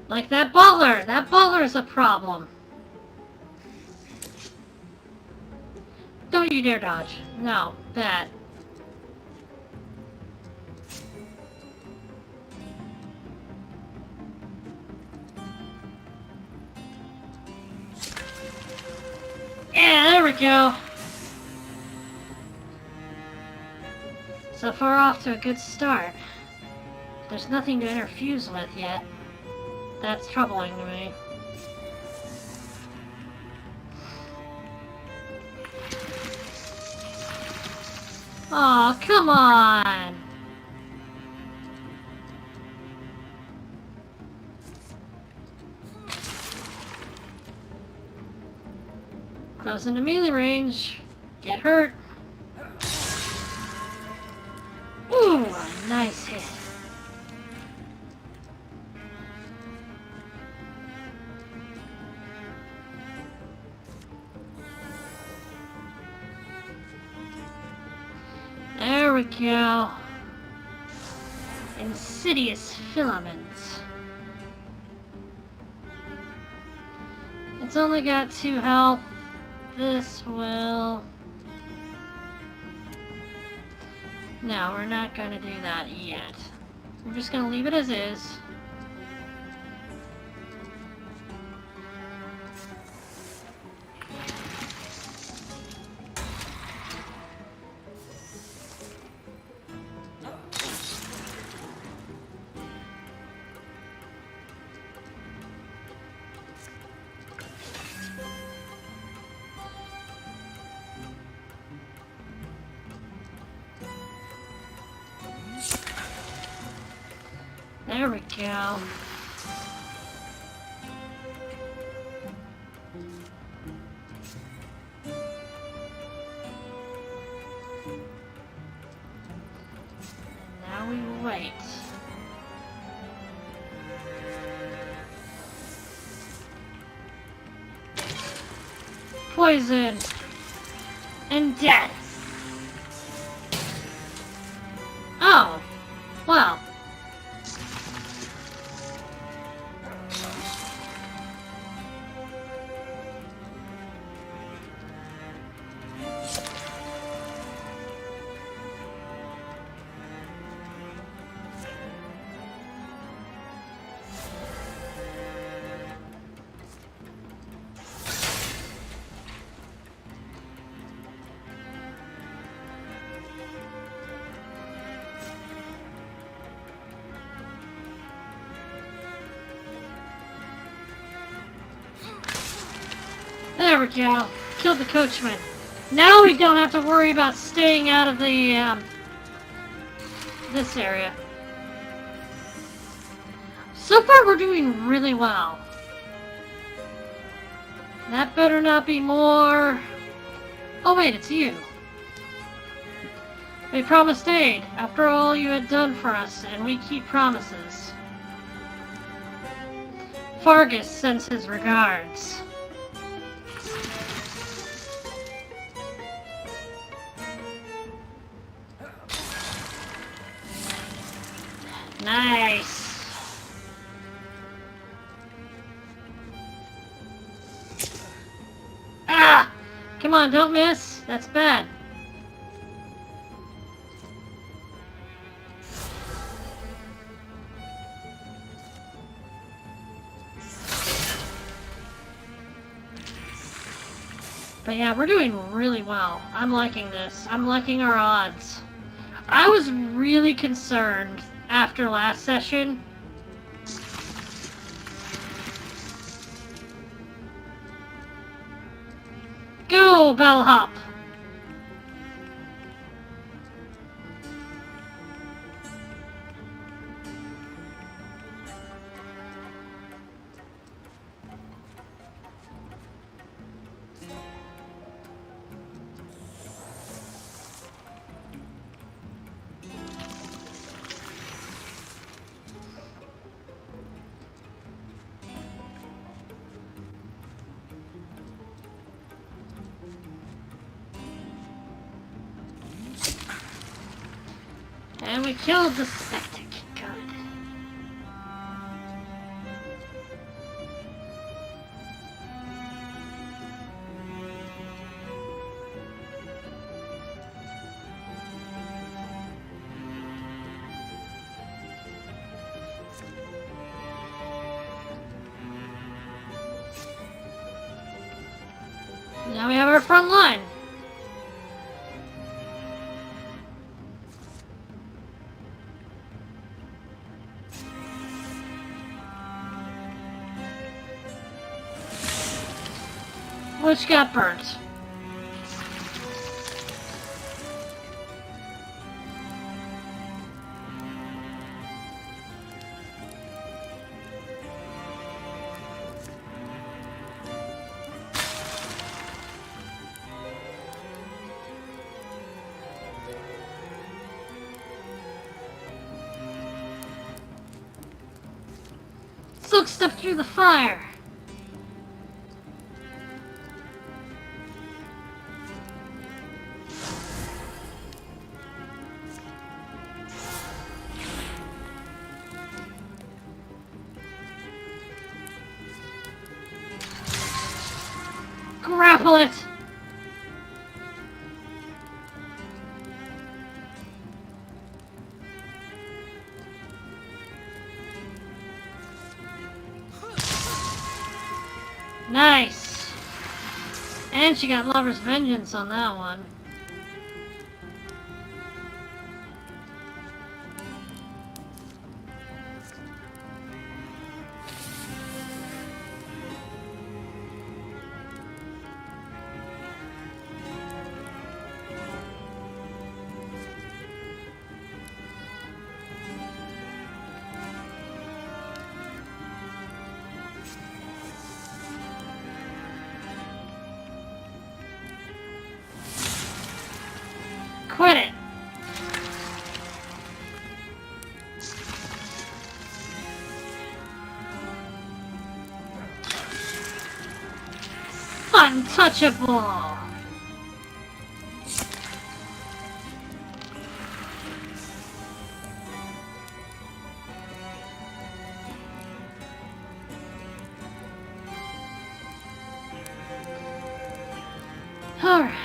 Like that butler! That butler is a problem! Don't you dare dodge. No, bad. Yeah, there we go. So far off to a good start. There's nothing to interfuse with yet. That's troubling to me. Aw, come on! Close into melee range. Get hurt. Ooh, a nice hit. There we go. Insidious filaments. It's only got 2 health. This will... No, we're not going to do that yet. We're just going to leave it as is. There we go. Now we wait. Poison and death. Oh, well. There we go. Killed the coachman. Now we don't have to worry about staying out of the, this area. So far we're doing really well. That better not be more... Oh wait, it's you. We promised aid, after all you had done for us, and we keep promises. Fargus sends his regards. Nice. Ah! Come on, don't miss. That's bad. But yeah, we're doing really well. I'm liking this. I'm liking our odds. I was really concerned after last session. Go, Bellhop! And we killed the septic. Good. Now we have our front line. Which got burnt. Silk stepped through the fire. Grapple it! Nice! And she got Lover's Vengeance on that one. Quit it! Untouchable! Alright.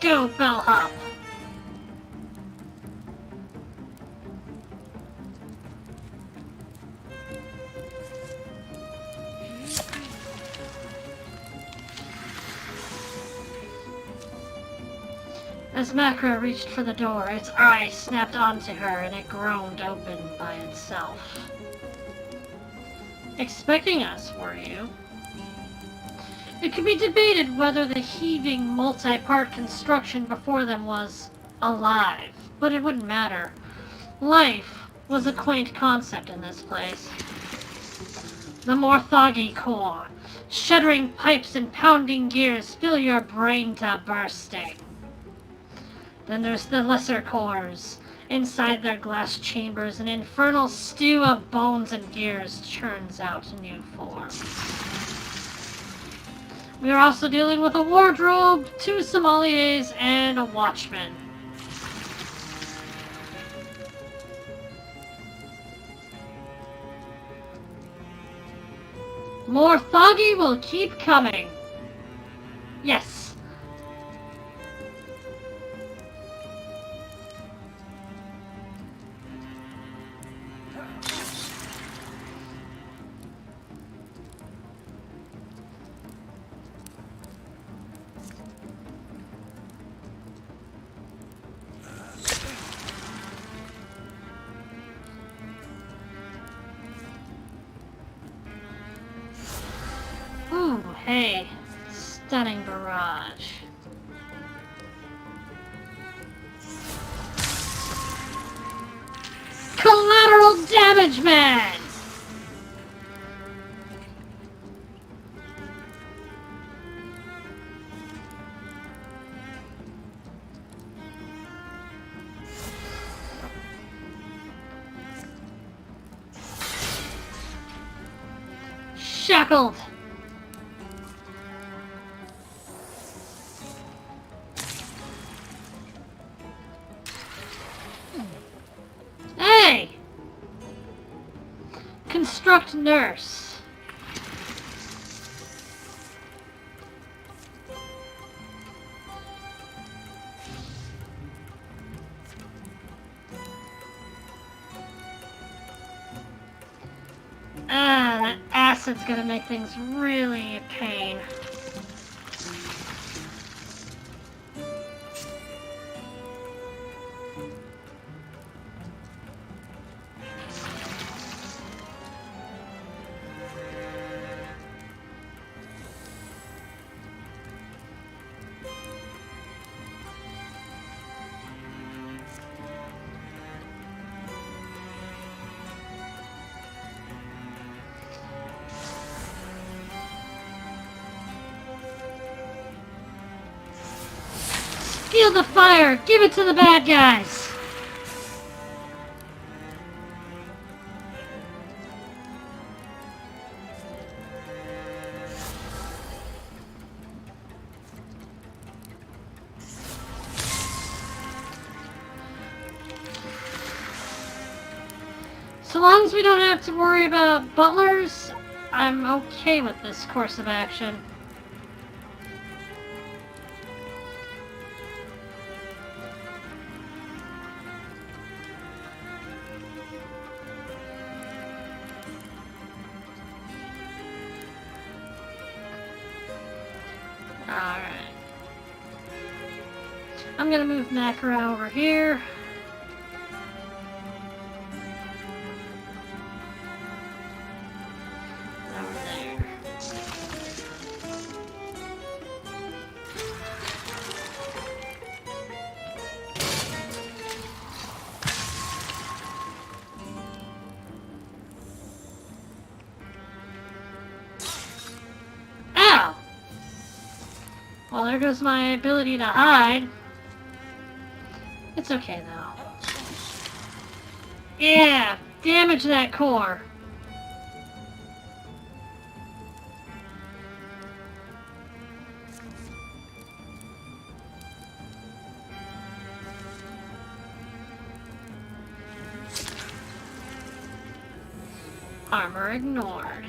Go, bellhop! As Macro reached for the door, its eye snapped onto her and it groaned open by itself. Expecting us, were you? It could be debated whether the heaving, multi-part construction before them was alive, but it wouldn't matter. Life was a quaint concept in this place. The Morthagi core, shuddering pipes and pounding gears fill your brain to bursting. Then there's the lesser cores. Inside their glass chambers, an infernal stew of bones and gears churns out new forms. We are also dealing with a wardrobe, 2 sommeliers, and a watchman. Morthagi will keep coming. Yes. Ooh, hey. Stunning barrage. Collateral damage, man! Shackled! Hey! Construct nurse. That acid's gonna make things really a pain. Feel the fire! Give it to the bad guys! So long as we don't have to worry about butlers, I'm okay with this course of action. Alright. I'm gonna move Macro over here. Over there. Well, there goes my ability to hide. It's okay, though. Yeah! Damage that core! Armor ignored.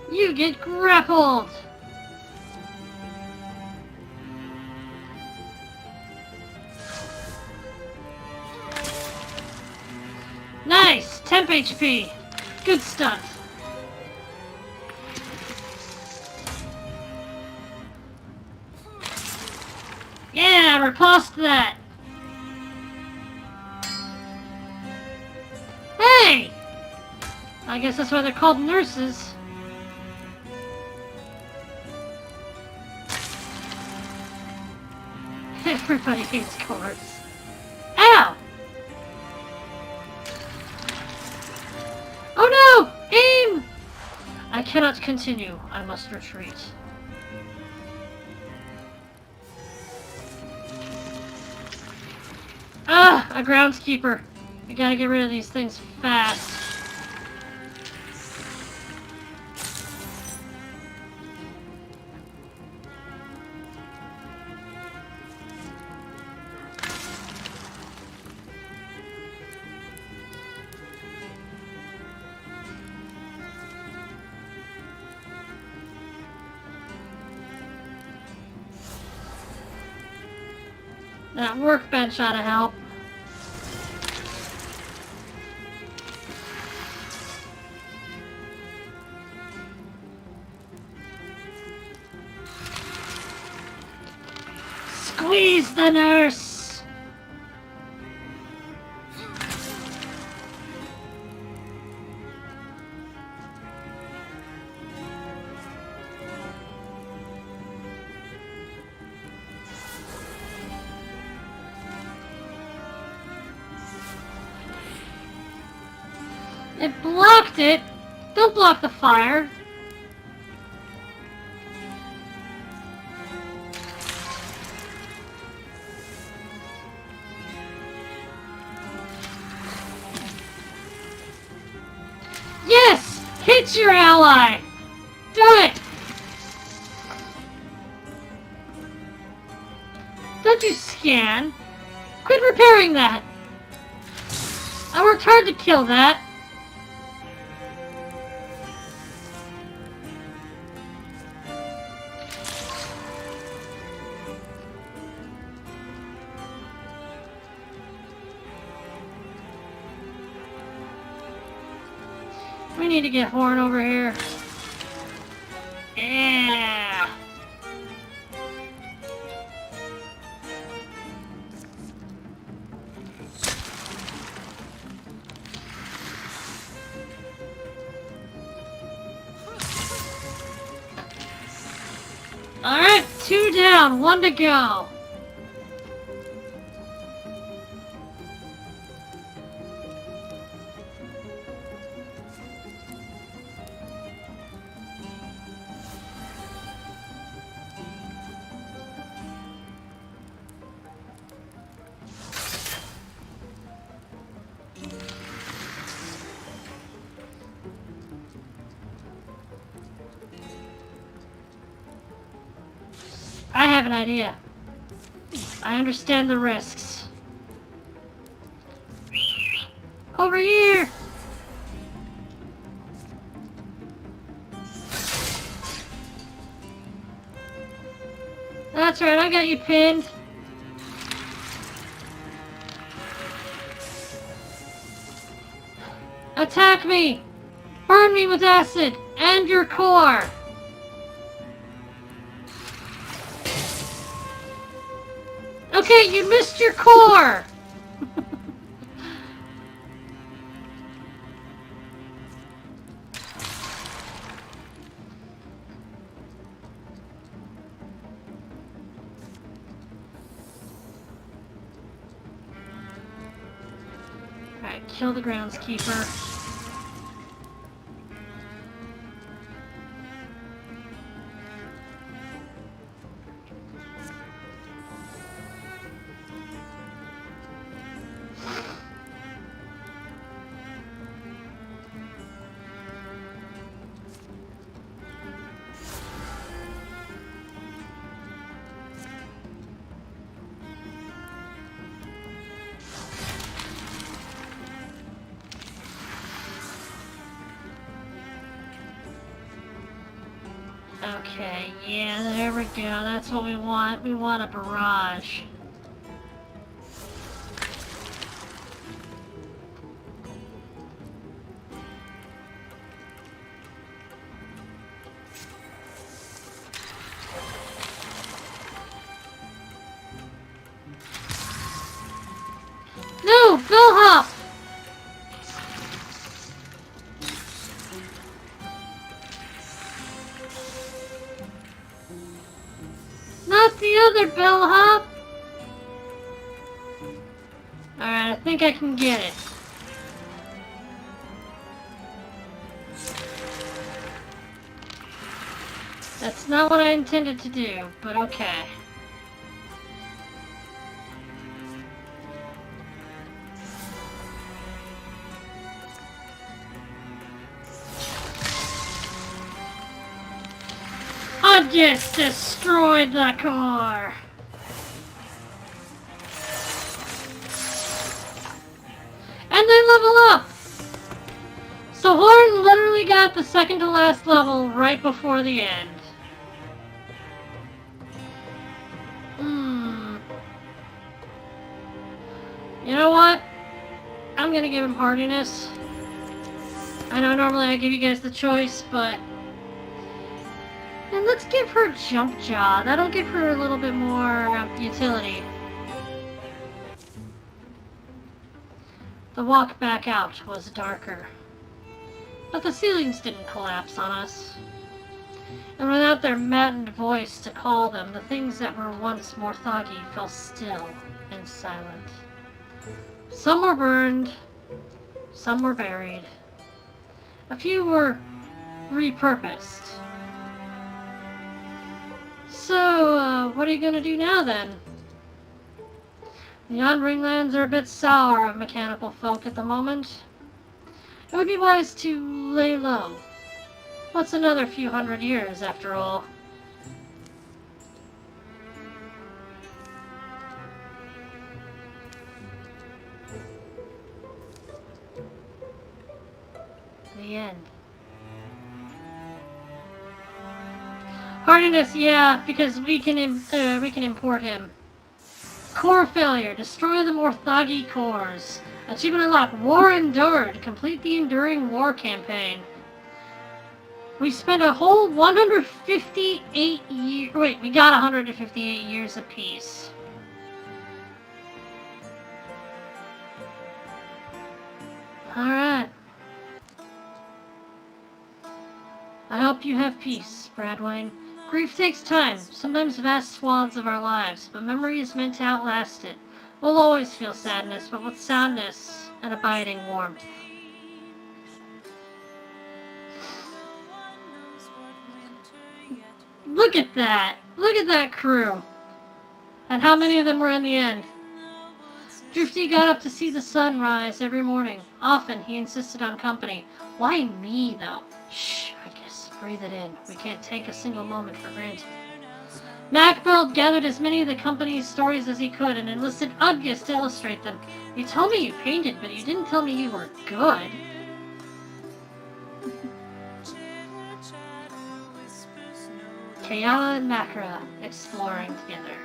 You get grappled! Nice! Temp HP! Good stuff. Yeah, repulsed that! Hey! I guess that's why they're called nurses. Everybody hates cores. Ow! Oh no! Aim! I cannot continue. I must retreat. Ah! A groundskeeper. I gotta get rid of these things fast. That workbench ought to help. Squeeze the nurse! It blocked it! Don't block the fire! Yes! Hit your ally! Do it! Don't you scan? Quit repairing that! I worked hard to kill that! We need to get Horn over here. Yeah! Alright, 2 down, 1 to go. I have an idea. I understand the risks. Over here! That's right, I got you pinned. Attack me! Burn me with acid! And your core! Okay, you missed your core! Alright, kill the groundskeeper. Okay, yeah, there we go. That's what we want. We want a barrage. No! Bellhop! Not the other bellhop! Alright, I think I can get it. That's not what I intended to do, but okay. I just destroyed the car! And they level up! So Horn literally got the second to last level right before the end. You know what? I'm gonna give him hardiness. I know normally I give you guys the choice, but... And let's give her jump jaw. That'll give her a little bit more utility. The walk back out was darker. But the ceilings didn't collapse on us. And without their maddened voice to call them, the things that were once Morthagi fell still and silent. Some were burned, some were buried. A few were repurposed. So, what are you gonna do now then? The Yondering Lands are a bit sour of mechanical folk at the moment. It would be wise to lay low. What's another few hundred years, after all? The end. Hardiness, yeah, because we can import him. Core failure. Destroy the Morthagi cores. Achievement unlocked. War endured. Complete the enduring war campaign. We spent a whole 158 years. Wait, we got 158 years apiece. Alright. I hope you have peace, Bradwayne. Grief takes time, sometimes vast swaths of our lives, but memory is meant to outlast it. We'll always feel sadness, but with soundness and abiding warmth. Look at that! Look at that crew! And how many of them were in the end? Drifty got up to see the sun rise every morning. Often he insisted on company. Why me, though? Shh, I guess. Breathe it in. We can't take a single moment for granted. Macbelt gathered as many of the company's stories as he could and enlisted Udgus to illustrate them. You told me you painted, but you didn't tell me you were good. Kayala and Makra exploring together.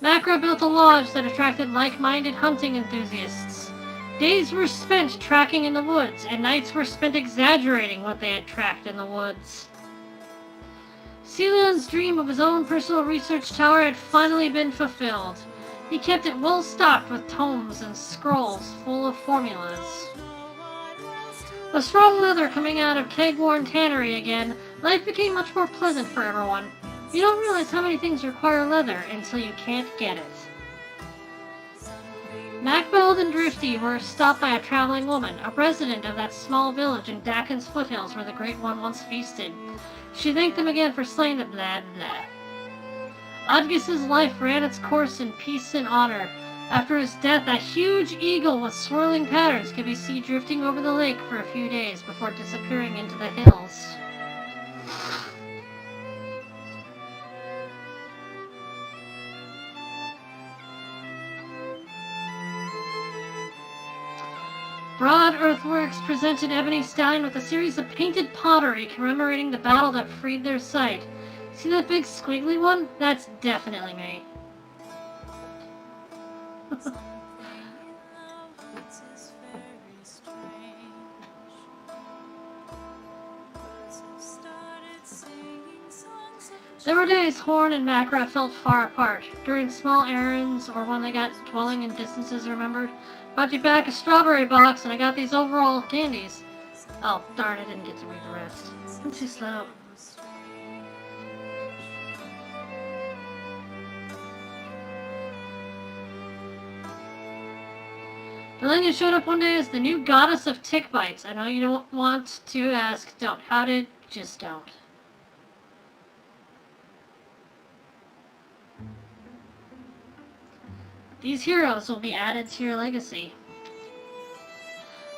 Makra built a lodge that attracted like-minded hunting enthusiasts. Days were spent tracking in the woods, and nights were spent exaggerating what they had tracked in the woods. Celian's dream of his own personal research tower had finally been fulfilled. He kept it well stocked with tomes and scrolls full of formulas. With strong leather coming out of Kegworn Tannery again, life became much more pleasant for everyone. You don't realize how many things require leather until you can't get it. Macbeld and Drifty were stopped by a traveling woman, a resident of that small village in Dakin's foothills where the Great One once feasted. She thanked them again for slaying the blah blah. Odgis's life ran its course in peace and honor. After his death, a huge eagle with swirling patterns could be seen drifting over the lake for a few days before disappearing into the hills. Broad Earthworks presented Ebony Stallion with a series of painted pottery commemorating the battle that freed their site. See that big squiggly one? That's definitely me. There were days Horn and Makra felt far apart, during small errands or when they got dwelling in distances remembered. Brought you back a strawberry box and I got these overall candies. Oh, darn, I didn't get to read the rest. I'm too slow. Valenia showed up one day as the new goddess of tick bites. I know you don't want to ask, don't. How did? Just don't. These heroes will be added to your legacy.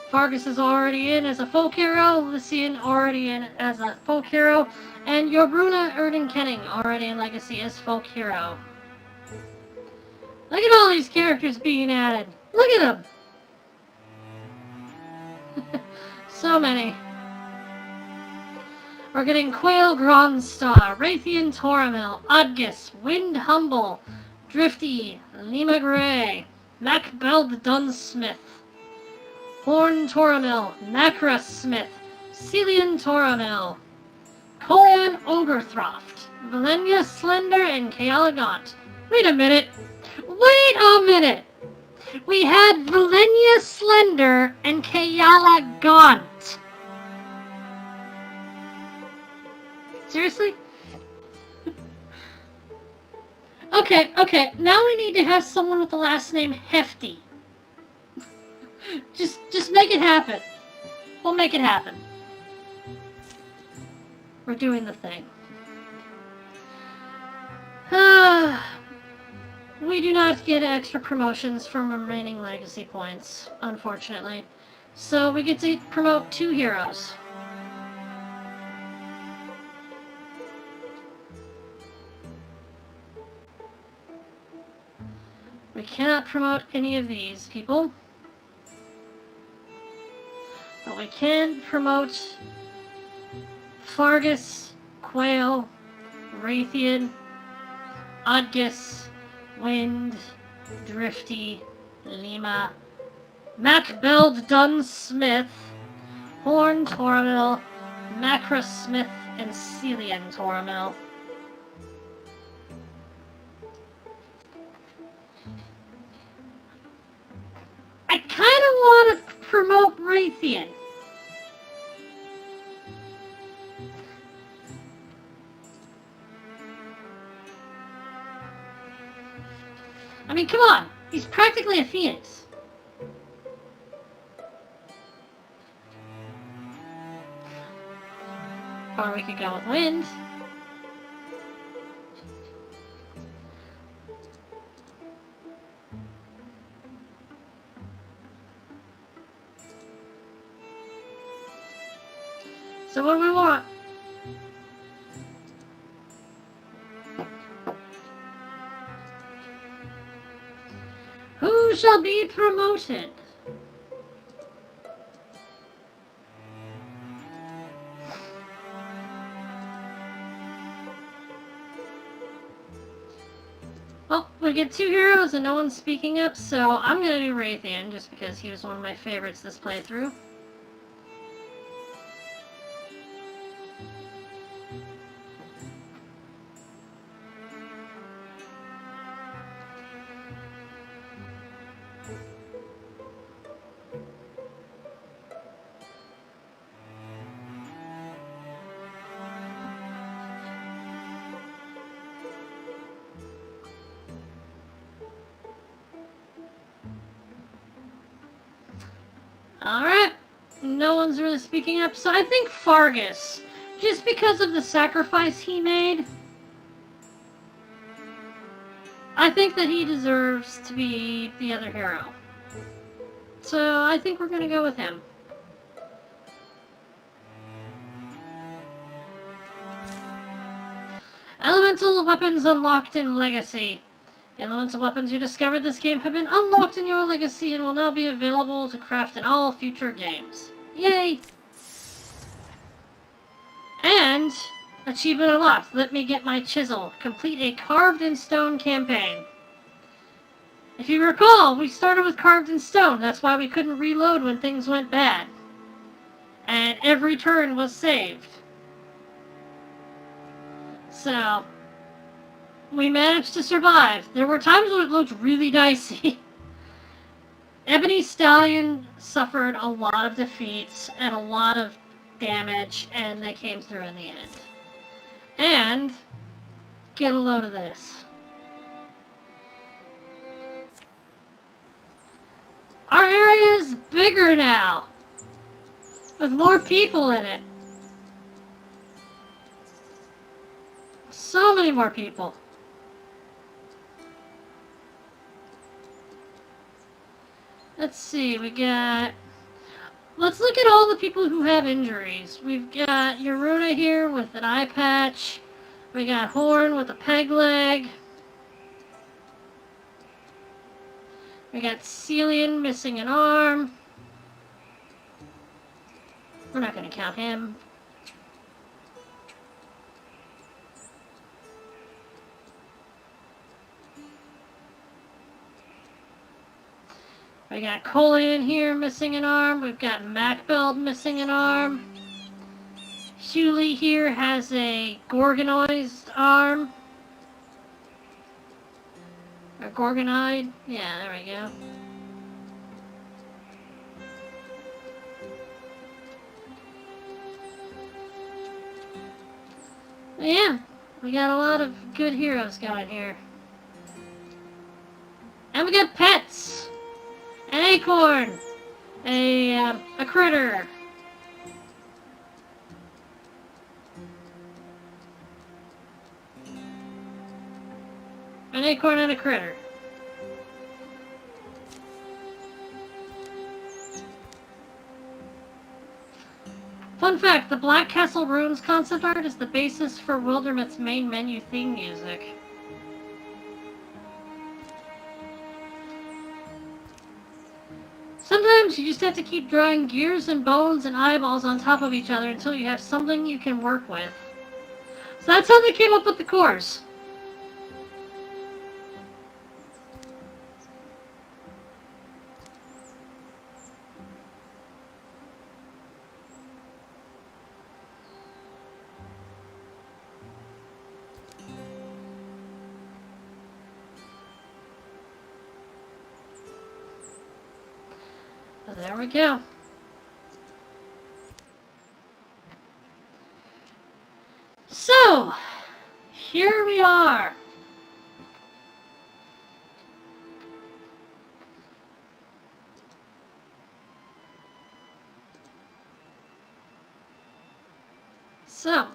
Fargus is already in as a folk hero, Lycian already in as a folk hero, and Yorbruna Erdenkenning already in legacy as folk hero. Look at all these characters being added. Look at them. So many. We're getting Quail Gronstar, Raytheon Toramil, Odgis, Wind Humble, Drifty, Lima Gray, Macbeld Dunsmith, Horn Toramil, Makra Smith, Celian Toramil, Colian Ogrethroft, Valenia Slender, and Kayala Gaunt. Wait a minute! Wait a minute! We had Valenia Slender and Kayala Gaunt. Seriously? Okay, now we need to have someone with the last name Hefty. Just make it happen. We'll make it happen. We're doing the thing. We do not get extra promotions from remaining legacy points, unfortunately. So we get to promote 2 heroes. We cannot promote any of these people. But we can promote Fargus, Quail, Raytheon, Odgis, Wind, Drifty, Lima, Macbeld Dunsmith, Horn Toramil, Makra Smith, and Celian Toramil. I kind of want to promote Raytheon. I mean, come on. He's practically a phoenix. Or we could go with Wind. So what do we want? Who shall be promoted? Well, we get 2 heroes and no one's speaking up, so I'm gonna do Raytheon, just because he was one of my favorites this playthrough. Alright, no one's really speaking up, so I think Fargus, just because of the sacrifice he made, I think that he deserves to be the other hero. So I think we're gonna go with him. Elemental weapons unlocked in Legacy. The elemental weapons you discovered this game have been unlocked in your Legacy and will now be available to craft in all future games. Yay! And, achievement unlocked. Let me get my chisel. Complete a carved in stone campaign. If you recall, we started with carved in stone. That's why we couldn't reload when things went bad. And every turn was saved. So, we managed to survive. There were times when it looked really dicey. Ebony Stallion suffered a lot of defeats and a lot of damage, and they came through in the end. And, get a load of this. Our area is bigger now, with more people in it. So many more people. Let's see, we got... Let's look at all the people who have injuries. We've got Yoruna here with an eye patch. We got Horn with a peg leg. We got Celian missing an arm. We're not going to count him. We got Colian here missing an arm. We've got Macbeld missing an arm. Hewley here has a Gorgonoized arm. Or Gorgonoid. Yeah, there we go. Yeah, we got a lot of good heroes going here. And we got pets! An acorn! A critter! An acorn and a critter. Fun fact, the Black Castle Ruins concept art is the basis for Wildermyth's main menu theme music. Sometimes you just have to keep drawing gears and bones and eyeballs on top of each other until you have something you can work with. So that's how they came up with the course. There we go. So, here we are. So,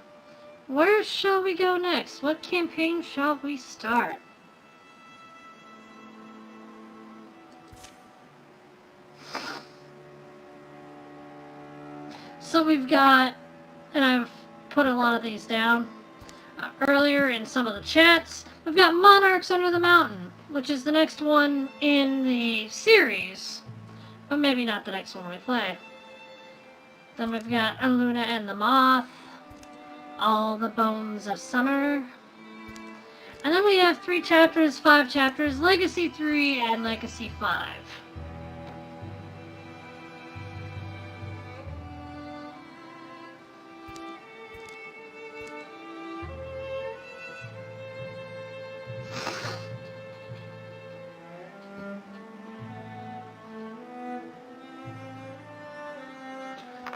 where shall we go next? What campaign shall we start? So we've got, and I've put a lot of these down earlier in some of the chats, we've got Monarchs Under the Mountain, which is the next one in the series, but maybe not the next one we play. Then we've got Aluna and the Moth, All the Bones of Summer, And then we have 3 chapters, 5 chapters, Legacy 3 and Legacy 5.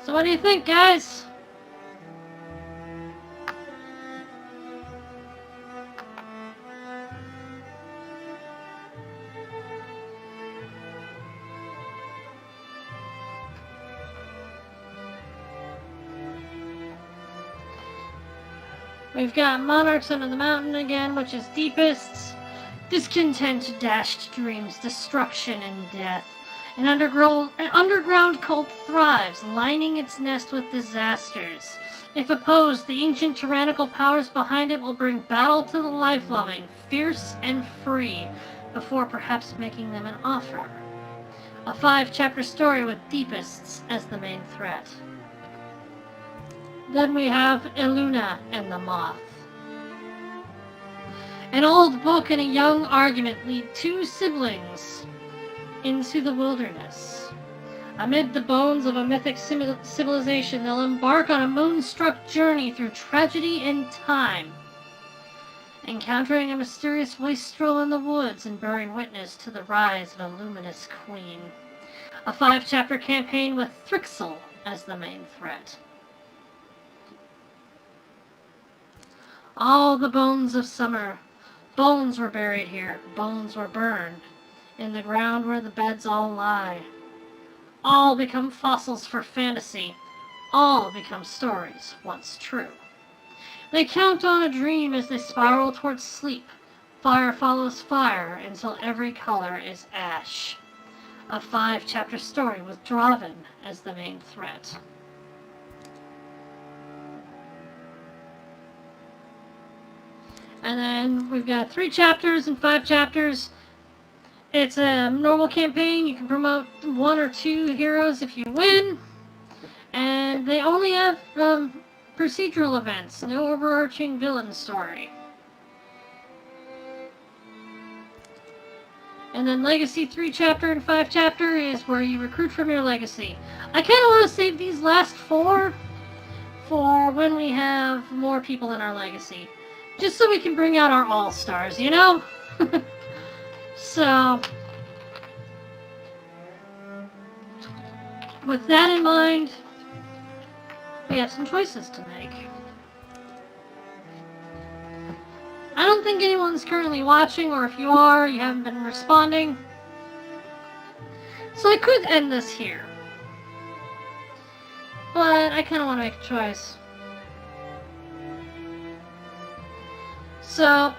So what do you think, guys? We've got Monarchs Under the Mountain again, which is deepest. Discontent, dashed dreams, destruction and death. An underground cult thrives, lining its nest with disasters. If opposed, the ancient tyrannical powers behind it will bring battle to the life-loving, fierce and free, before perhaps making them an offer. A 5-chapter story with Deepists as the main threat. Then we have Eluna and the Moth. An old book and a young argument lead 2 siblings into the wilderness. Amid the bones of a mythic civilization, they'll embark on a moonstruck journey through tragedy and time, encountering a mysterious wastrel in the woods and bearing witness to the rise of a luminous queen. A 5-chapter campaign with Thrixel as the main threat. All the bones of summer. Bones were buried here. Bones were burned. In the ground where the beds all lie. All become fossils for fantasy. All become stories, once true. They count on a dream as they spiral towards sleep. Fire follows fire until every color is ash. A 5-chapter story with Drauven as the main threat. And then we've got 3 chapters and 5 chapters. It's a normal campaign. You can promote 1 or 2 heroes if you win. And they only have procedural events, no overarching villain story. And then Legacy 3-chapter and 5-chapter is where you recruit from your legacy. I kind of want to save these last 4 for when we have more people in our legacy. Just so we can bring out our all-stars, you know? So, with that in mind, we have some choices to make. I don't think anyone's currently watching, or if you are, you haven't been responding. So I could end this here. But I kind of want to make a choice. So,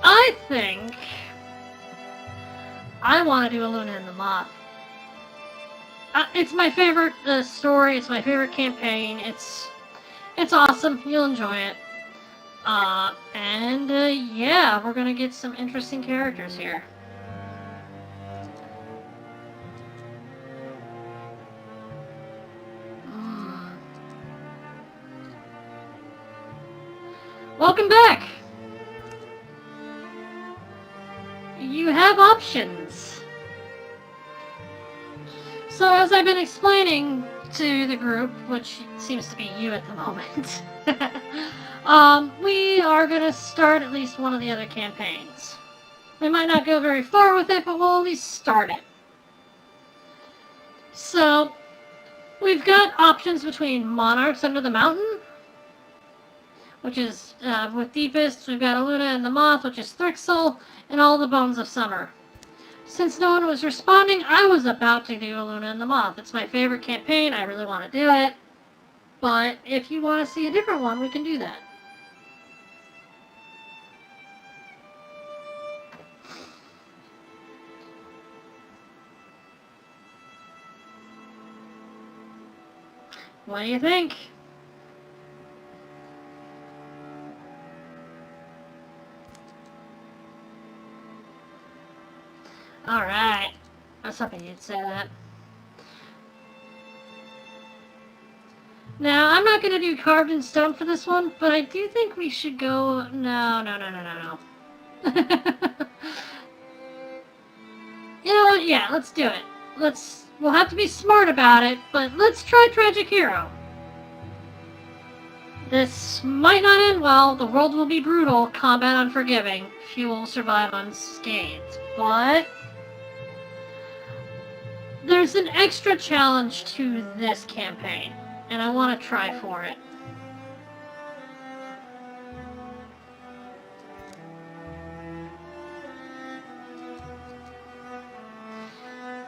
I think I want to do Eluna and the Moth. It's my favorite story. It's my favorite campaign. It's awesome. You'll enjoy it. Yeah, we're gonna get some interesting characters here. Welcome back. You have options. So as I've been explaining to the group, which seems to be you at the moment, we are going to start at least one of the other campaigns. We might not go very far with it, but we'll at least start it. So, we've got options between Monarchs Under the Mountain, which is with Deepest. We've got Eluna and the Moth, which is Thrixel, and All the Bones of Summer. Since no one was responding, I was about to do Eluna and the Moth. It's my favorite campaign. I really want to do it. But if you want to see a different one, we can do that. What do you think? Alright. I was hoping you'd say that. Now, I'm not going to do carved in stone for this one, but I do think we should go... No. You know what? Yeah, let's do it. We'll have to be smart about it, but let's try Tragic Hero. This might not end well. The world will be brutal, combat unforgiving. Few will survive unscathed. But there's an extra challenge to this campaign, and I want to try for it.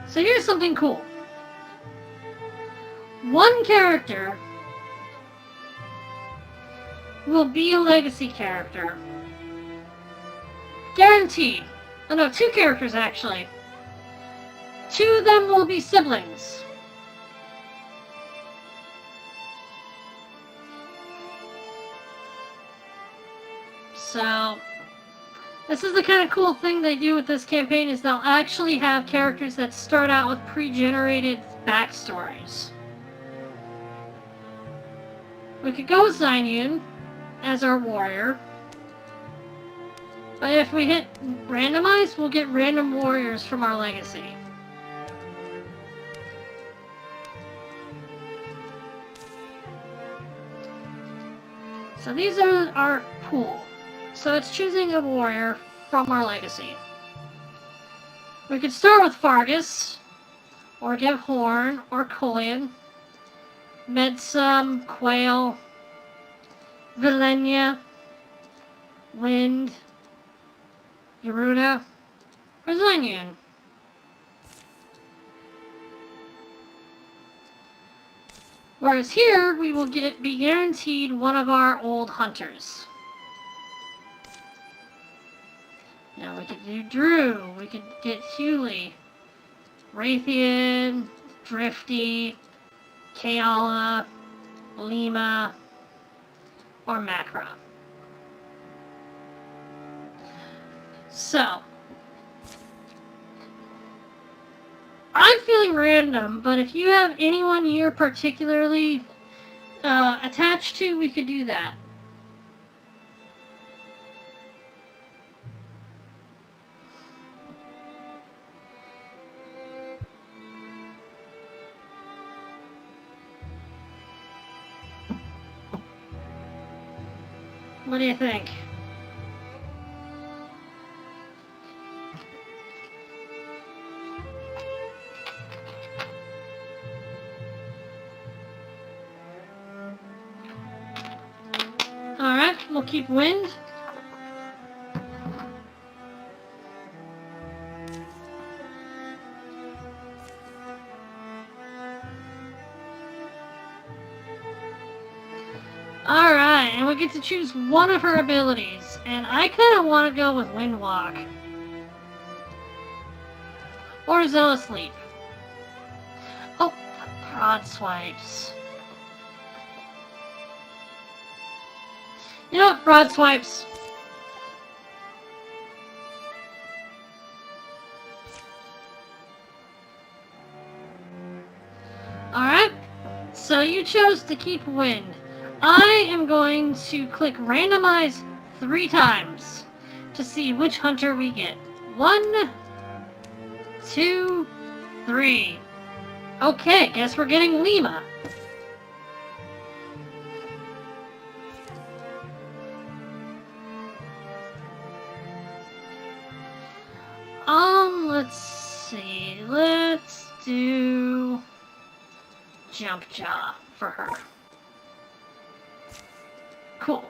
So here's something cool. One character will be a legacy character. Guaranteed. Oh no, 2 characters actually. 2 of them will be siblings. So, this is the kind of cool thing they do with this campaign, is they'll actually have characters that start out with pre-generated backstories. We could go with Xinyun as our warrior. But if we hit randomize, we'll get random warriors from our legacy. So these are our pool. So it's choosing a warrior from our legacy. We could start with Fargus, or give Horn, or Kollian, Medsum, Quail, Vilenia, Wind, Yaruda, or Xinyun. Whereas here, we will be guaranteed one of our old hunters. Now we could do Drew, we could get Hewley, Raytheon, Drifty, Kayala, Lima, or Macra. So, I'm feeling random, but if you have anyone you're particularly attached to, we could do that. What do you think? Alright, we'll keep Wind. Alright, and we get to choose one of her abilities, and I kind of want to go with Windwalk. Or Zealous Leap. Oh, Broad Swipes. You know what, Broad Swipes? Alright, so you chose to keep Wind. I am going to click randomize 3 times to see which hunter we get. 1, 2, 3. Okay, guess we're getting Lima. Let's see. Let's do Jump Jaw for her. Cool.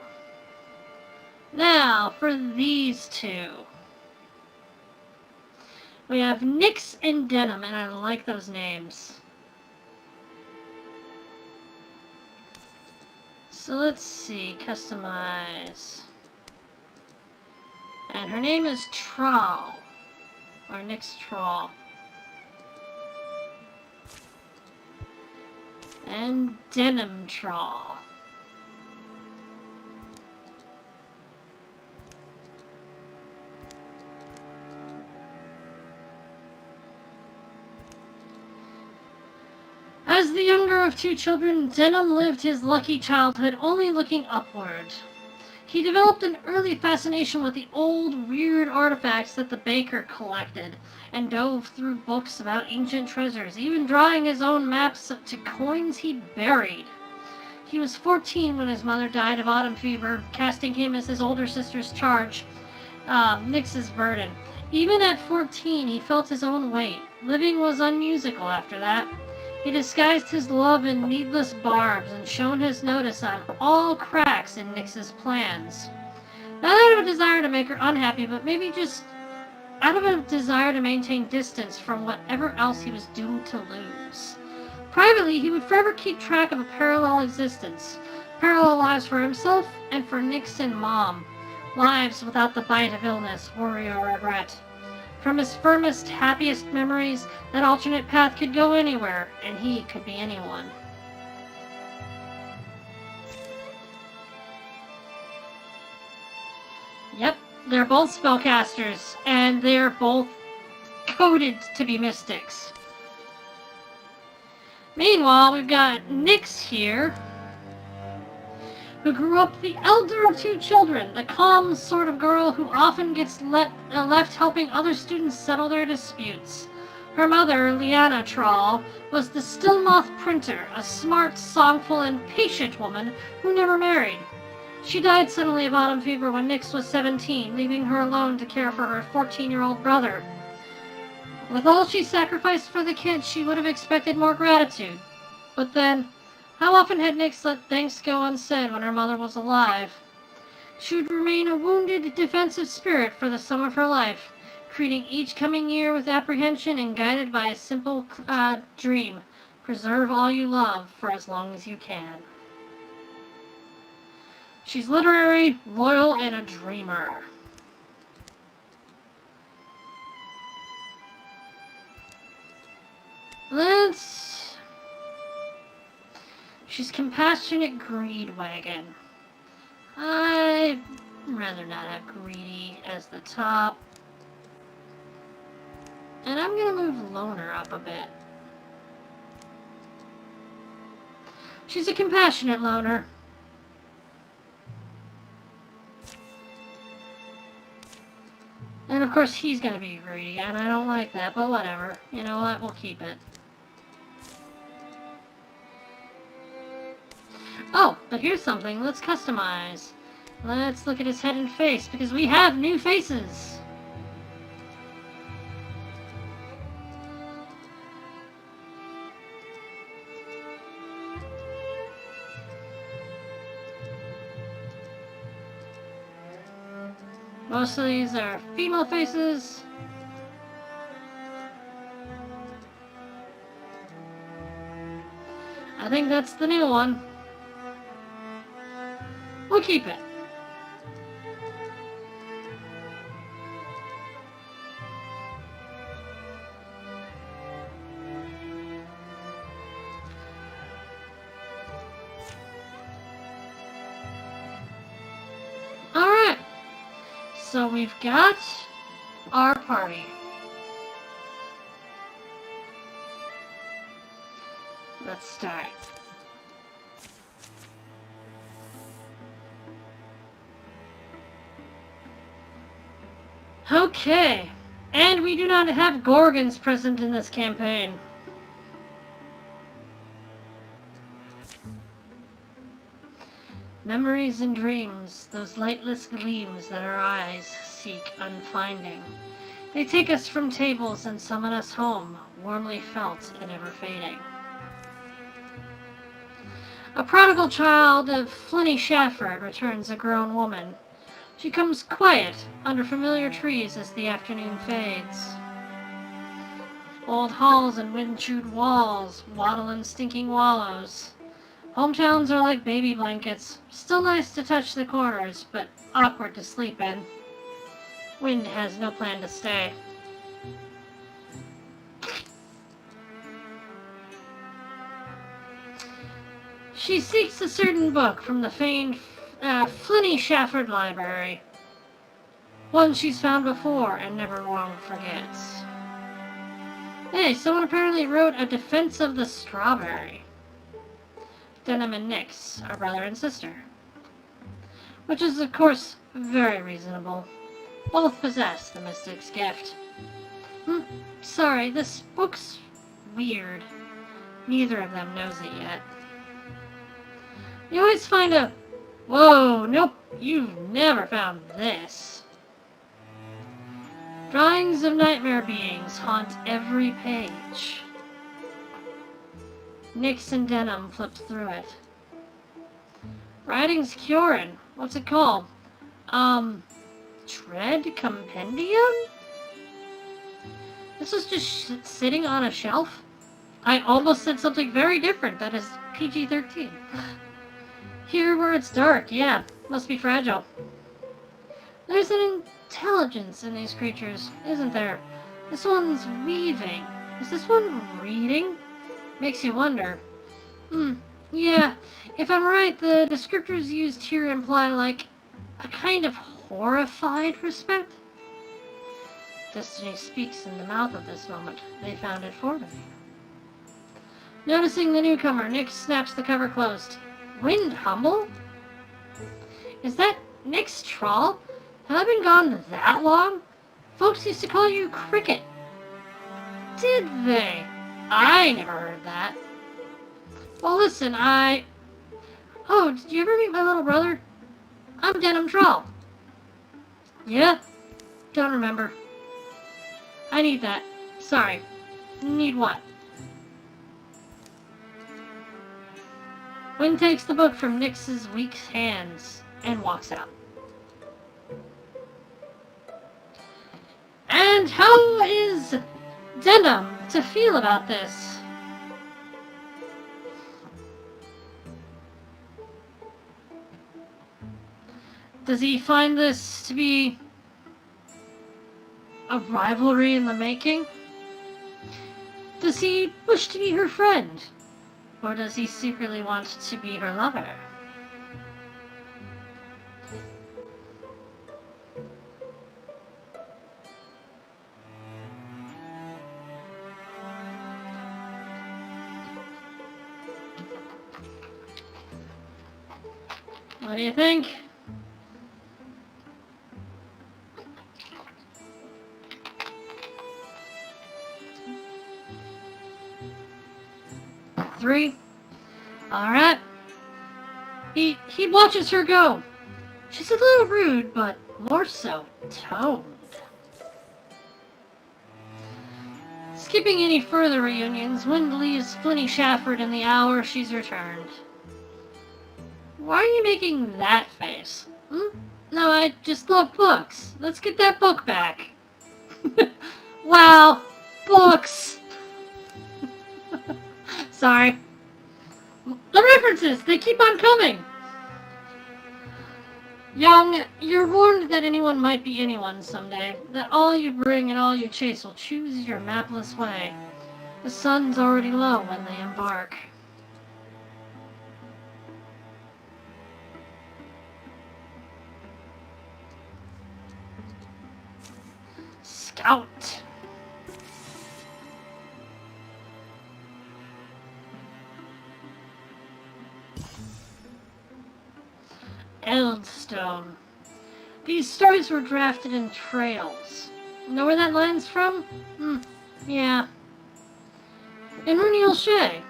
Now, for these 2. We have Nyx and Denim, and I like those names. So let's see. Customize. And her name is Troll. Or Nyx Troll. And Denim Troll. As the younger of 2 children, Denim lived his lucky childhood only looking upward. He developed an early fascination with the old, weird artifacts that the baker collected, and dove through books about ancient treasures, even drawing his own maps to coins he'd buried. He was 14 when his mother died of autumn fever, casting him as his older sister's charge, Nyx's burden. Even at 14, he felt his own weight. Living was unmusical after that. He disguised his love in needless barbs and shone his notice on all cracks in Nyx's plans. Not out of a desire to make her unhappy, but maybe just out of a desire to maintain distance from whatever else he was doomed to lose. Privately, he would forever keep track of a parallel existence. Parallel lives for himself and for Nyx and Mom. Lives without the bite of illness, worry, or regret. From his firmest, happiest memories, that alternate path could go anywhere, and he could be anyone. Yep, they're both spellcasters, and they're both coded to be mystics. Meanwhile, we've got Nyx here, who grew up the elder of 2 children, the calm sort of girl who often gets left helping other students settle their disputes. Her mother, Liana Trawl, was the Stillmoth printer, a smart, songful, and patient woman who never married. She died suddenly of autumn fever when Nyx was 17, leaving her alone to care for her 14-year-old brother. With all she sacrificed for the kids, she would have expected more gratitude. But then, how often had Nyx let thanks go unsaid when her mother was alive? She would remain a wounded, defensive spirit for the sum of her life, treating each coming year with apprehension and guided by a simple dream. Preserve all you love for as long as you can. She's literary, loyal, and a dreamer. She's compassionate greed wagon. I'd rather not have greedy as the top. And I'm gonna move loner up a bit. She's a compassionate loner. And of course he's gonna be greedy, and I don't like that, but whatever. You know what? We'll keep it. Oh, but here's something. Let's customize. Let's look at his head and face, because we have new faces. Most of these are female faces. I think that's the new one. We'll keep it. Alright. So we've got our party. Let's start. Okay, and we do not have Gorgons present in this campaign. Memories and dreams, those lightless gleams that our eyes seek unfinding. They take us from tables and summon us home, warmly felt and ever fading. A prodigal child of Flinny Shafford returns a grown woman. She comes quiet under familiar trees as the afternoon fades. Old halls and wind-chewed walls waddle in stinking wallows. Hometowns are like baby blankets, still nice to touch the corners, but awkward to sleep in. Wind has no plan to stay. She seeks a certain book from the famed Flinny Shafford Library. One she's found before and never long forgets. Hey, someone apparently wrote A Defense of the Strawberry. Denham and Nyx are brother and sister. which is, of course, very reasonable. Both possess the mystic's gift. Sorry, this book's weird. Neither of them knows it yet. You always find a... Whoa, nope, you've never found this. Drawings of nightmare beings haunt every page. Nyx and Denim flipped through it. Writing's Kioran. What's it called? Tread Compendium? This is just sitting on a shelf? I almost said something very different. That is PG-13. Here where it's dark, yeah. Must be fragile. There's an intelligence in these creatures, isn't there? This one's weaving. Is this one reading? Makes you wonder. Yeah. If I'm right, the descriptors used here imply, like, a kind of horrified respect. Destiny speaks in the mouth of this moment. They found it for me. Noticing the newcomer, Nyx snaps the cover closed. Wind Humble? Is that Nyx Trawl? Have I been gone that long? Folks used to call you Cricket. Did they? I never heard that. Well, listen, Oh, did you ever meet my little brother? I'm Denim Trawl. Yeah? Don't remember. I need that. Sorry. Need what? Wind takes the book from Nyx's weak hands and walks out. And how is Denim to feel about this? Does he find this to be a rivalry in the making? Does he wish to be her friend? Or does he secretly want to be her lover? What do you think? Three. Alright. He watches her go. She's a little rude, but more so toned. Skipping any further reunions, Wind leaves Flinny Shafford in the hour she's returned. Why are you making that face? No, I just love books. Let's get that book back. Wow. Books. Sorry. The references, they keep on coming. Young, you're warned that anyone might be anyone someday. That all you bring and all you chase will choose your mapless way. The sun's already low when they embark. Scout. Eldstone. These stories were drafted in trails. Know where that line's from? Yeah. In Runiel Shea.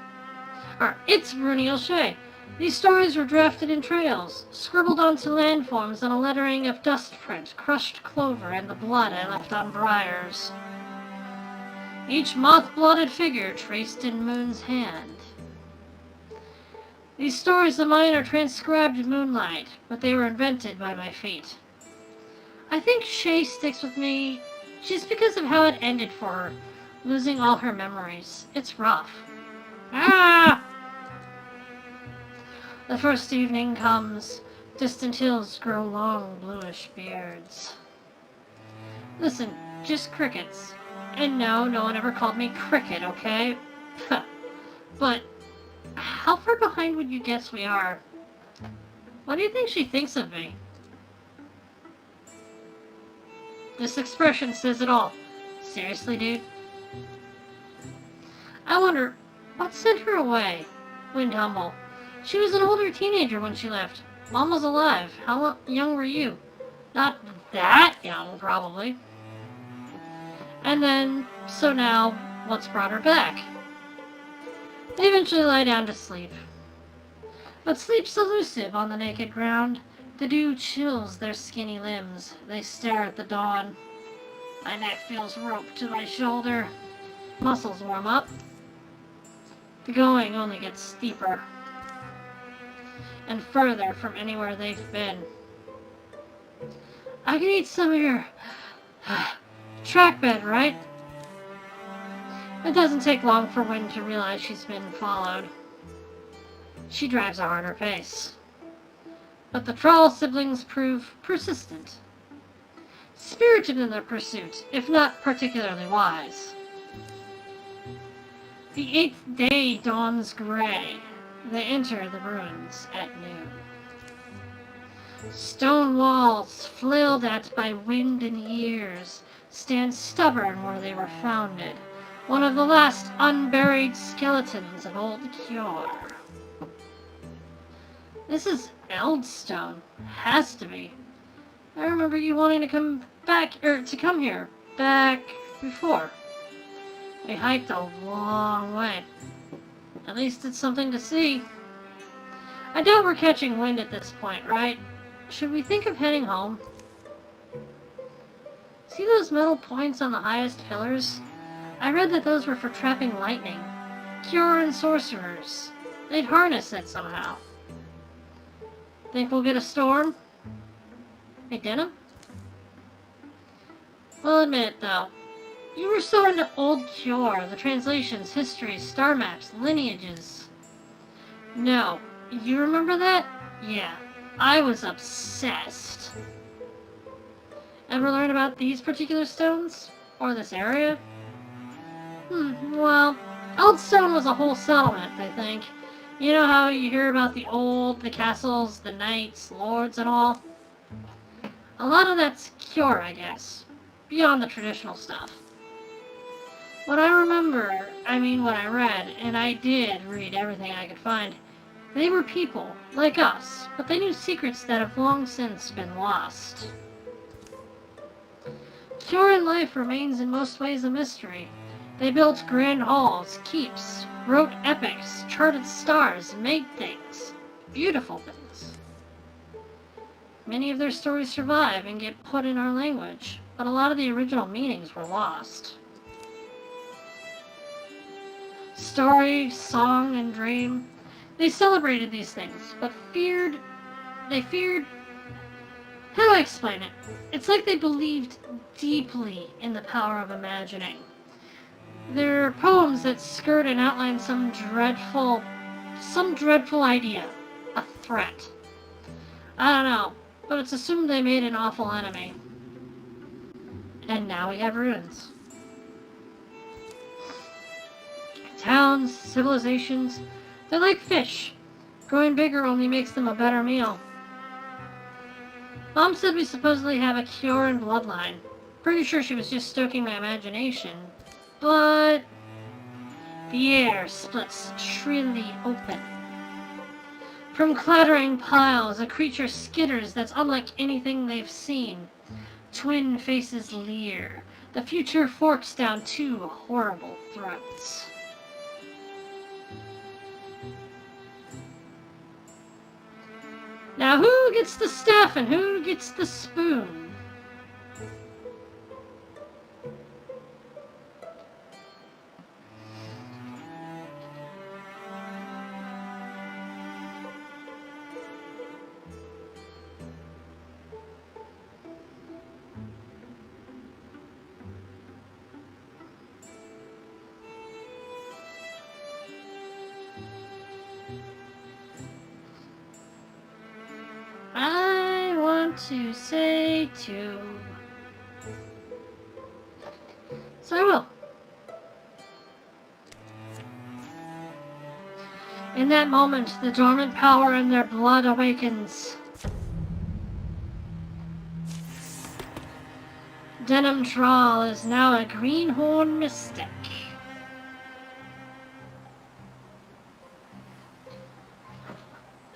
It's Runiel Shea. These stories were drafted in trails, scribbled onto landforms on a lettering of dust print, crushed clover, and the blood I left on briars. Each moth-blotted figure traced in Moon's hand. These stories of mine are transcribed in moonlight, but they were invented by my feet. I think Shay sticks with me just because of how it ended for her, losing all her memories. It's rough. Ah! The first evening comes. Distant hills grow long, bluish beards. Listen, just crickets. And no one ever called me Cricket, okay? But how far behind would you guess we are? What do you think she thinks of me? This expression says it all. Seriously, dude? I wonder, what sent her away? Wind humble. She was an older teenager when she left. Mom was alive. How young were you? Not that young, probably. And then, so now, what's brought her back? They eventually lie down to sleep. But sleep's elusive on the naked ground. The dew chills their skinny limbs. They stare at the dawn. My neck feels roped to my shoulder. Muscles warm up. The going only gets steeper. And further from anywhere they've been. I can eat some of your track bed, right? It doesn't take long for Wynn to realize she's been followed. She drives a harder pace. But the Troll siblings prove persistent. Spirited in their pursuit, if not particularly wise. The 8th day dawns gray. They enter the ruins at noon. Stone walls, flailed at by wind and years, stand stubborn where they were founded. One of the last unburied skeletons of old Cure. This is Eldstone. Has to be. I remember you wanting to come back, to come here, back before. We hiked a long way. At least it's something to see. I doubt we're catching wind at this point, right? Should we think of heading home? See those metal points on the highest pillars? I read that those were for trapping lightning. Cure and sorcerers. They'd harness it somehow. Think we'll get a storm? Hey, Denim? Well, admit it, though. You were so into old Cure, the translations, histories, star maps, lineages. No. You remember that? Yeah. I was obsessed. Ever learn about these particular stones? Or this area? Well, Eldstone was a whole settlement, I think. You know how you hear about the castles, the knights, lords, and all? A lot of that's Cure, I guess. Beyond the traditional stuff. What I remember, what I read, and I did read everything I could find, they were people, like us, but they knew secrets that have long since been lost. Cure in life remains in most ways a mystery. They built grand halls, keeps, wrote epics, charted stars, made things. Beautiful things. Many of their stories survive and get put in our language, but a lot of the original meanings were lost. Story, song, and dream. They celebrated these things, but they feared, how do I explain it? It's like they believed deeply in the power of imagining. They're poems that skirt and outline some dreadful idea, a threat. I don't know, but it's assumed they made an awful enemy. And now we have ruins. Towns, civilizations, they're like fish. Growing bigger only makes them a better meal. Mom said we supposedly have a Cure and bloodline. Pretty sure she was just stoking my imagination. But the air splits shrilly open. From clattering piles, a creature skitters that's unlike anything they've seen. Twin faces leer. The future forks down two horrible throats. Now who gets the staff and who gets the spoon? I want to say too. So I will. In that moment, the dormant power in their blood awakens. Denim Troll is now a greenhorn mystic.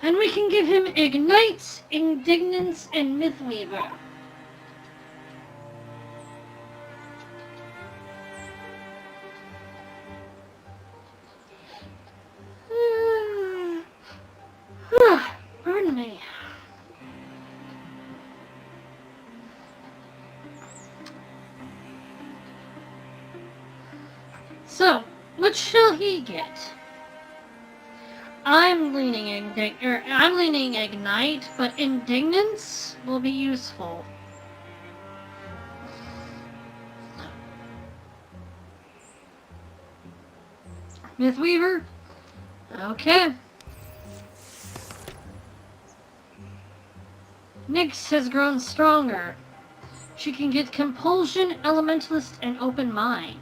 And we can give him Ignite, Indignance, and Mythweaver. Pardon me. So, what shall he get? I'm leaning Ignite, but Indignance will be useful. Mythweaver? Okay. Nyx has grown stronger. She can get Compulsion, Elementalist, and Open Mind.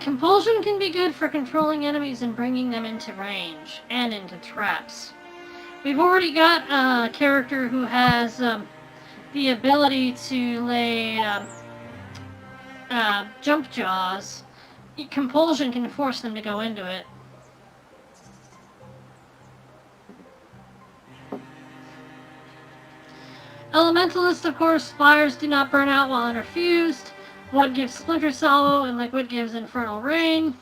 Compulsion can be good for controlling enemies and bringing them into range, and into traps. We've already got a character who has the ability to lay jump jaws. Compulsion can force them to go into it. Elementalist, of course, fires do not burn out while interfused. Wood gives Splinter Salvo, and Liquid gives Infernal Rain.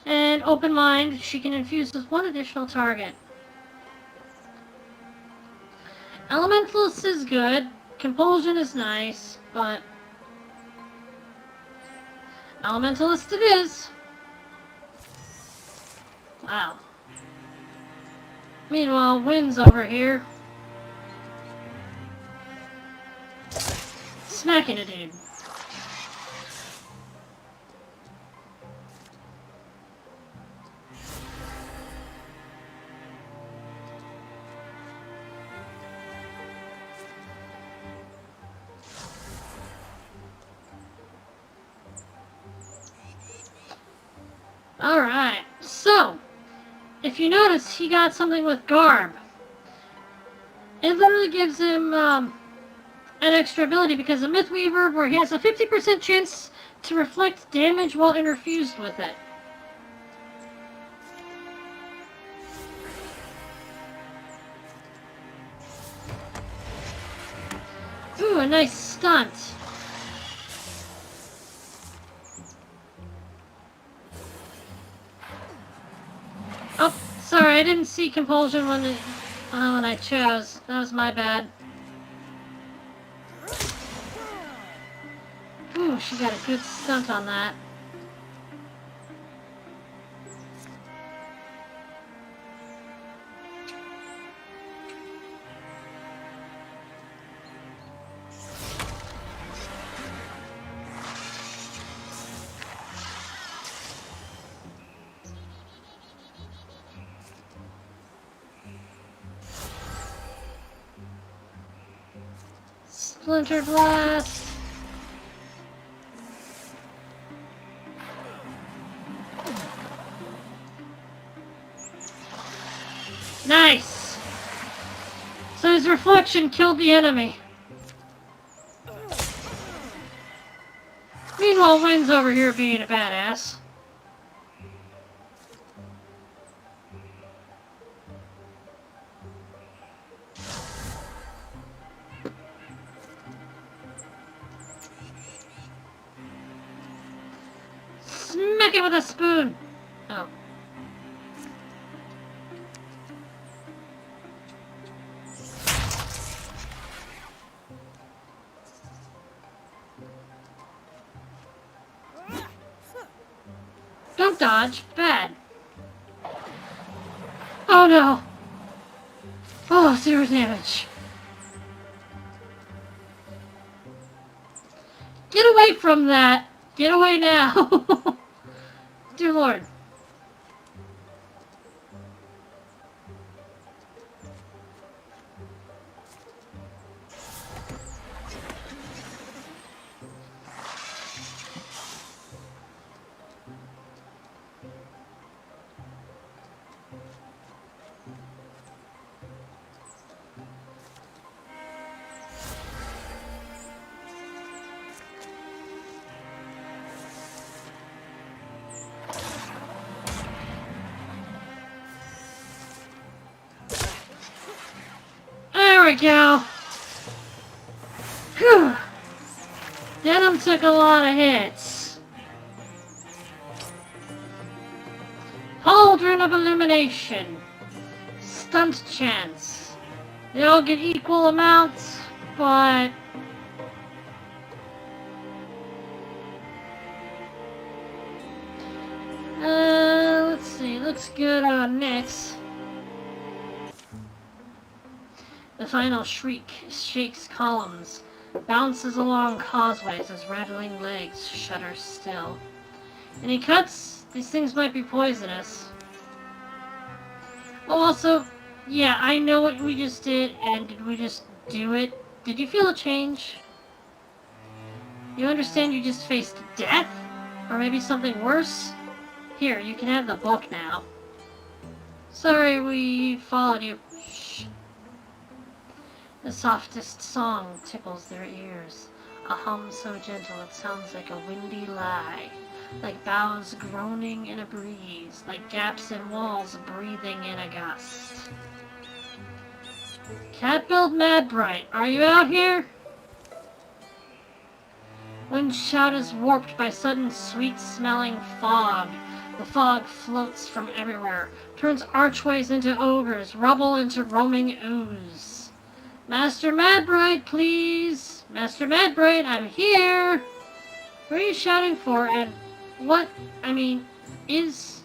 And Open Mind, she can infuse with one additional target. Elementalist is good. Compulsion is nice, but Elementalist it is. Wow. Meanwhile, Wind's over here. Smacking a dude. Alright, so, if you notice, he got something with Garb. It literally gives him an extra ability because of Mythweaver, where he has a 50% chance to reflect damage while interfused with it. Ooh, a nice stunt. Oh, sorry, I didn't see Compulsion when I chose. That was my bad. Ooh, she got a good stunt on that. Splinter Blast. Nice! So his reflection killed the enemy. Meanwhile, Wind's over here being a badass. Smack it with a spoon! Oh. Don't dodge. Bad. Oh no! Oh, 0 damage. Get away from that! Get away now! Dear Lord. we go. Whew. Denim took a lot of hits. Cauldron of Illumination. Stunt chance. They all get equal amounts, but... let's see. Looks good on Nyx. The final shriek shakes columns, bounces along causeways as rattling legs shudder still. Any cuts? These things might be poisonous. Oh, also, yeah, I know what we just did, and did we just do it? Did you feel a change? You understand you just faced death? Or maybe something worse? Here, you can have the book now. Sorry we followed you. Shh. The softest song tickles their ears. A hum so gentle it sounds like a windy lie. Like boughs groaning in a breeze. Like gaps in walls breathing in a gust. Cat-billed Madbright, are you out here? Wind shout is warped by sudden sweet-smelling fog. The fog floats from everywhere, turns archways into ogres, rubble into roaming ooze. Master Madbright, please! Master Madbright, I'm here! What are you shouting for, and what, is...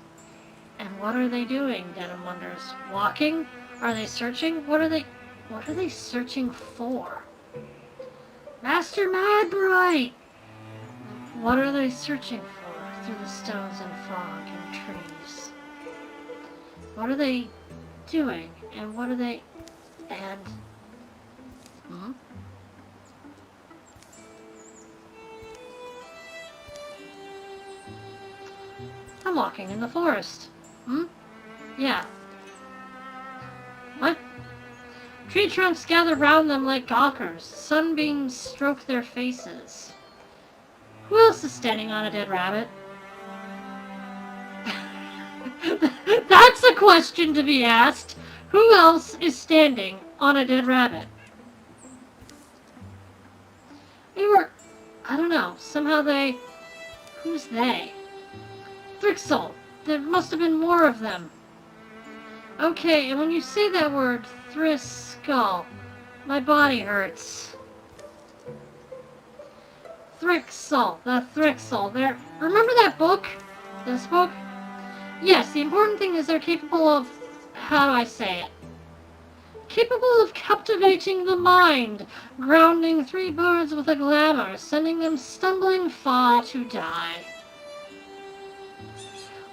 And what are they doing, Denim wonders. Walking? Are they searching? What are they searching for? Master Madbright! What are they searching for through the stones and fog and trees? What are they doing? And what are they... And... I'm walking in the forest. Yeah. What? Tree trunks gather round them like gawkers. Sunbeams stroke their faces. Who else is standing on a dead rabbit? That's a question to be asked. Who else is standing on a dead rabbit? I don't know. Somehow they... Who's they? Thrixel. There must have been more of them. Okay, and when you say that word, Thriskull, my body hurts. Thrixel. The Thrixel. They're... Remember that book? This book? Yes, the important thing is they're capable of... How do I say it? Capable of captivating the mind, grounding three birds with a glamour, sending them stumbling far to die.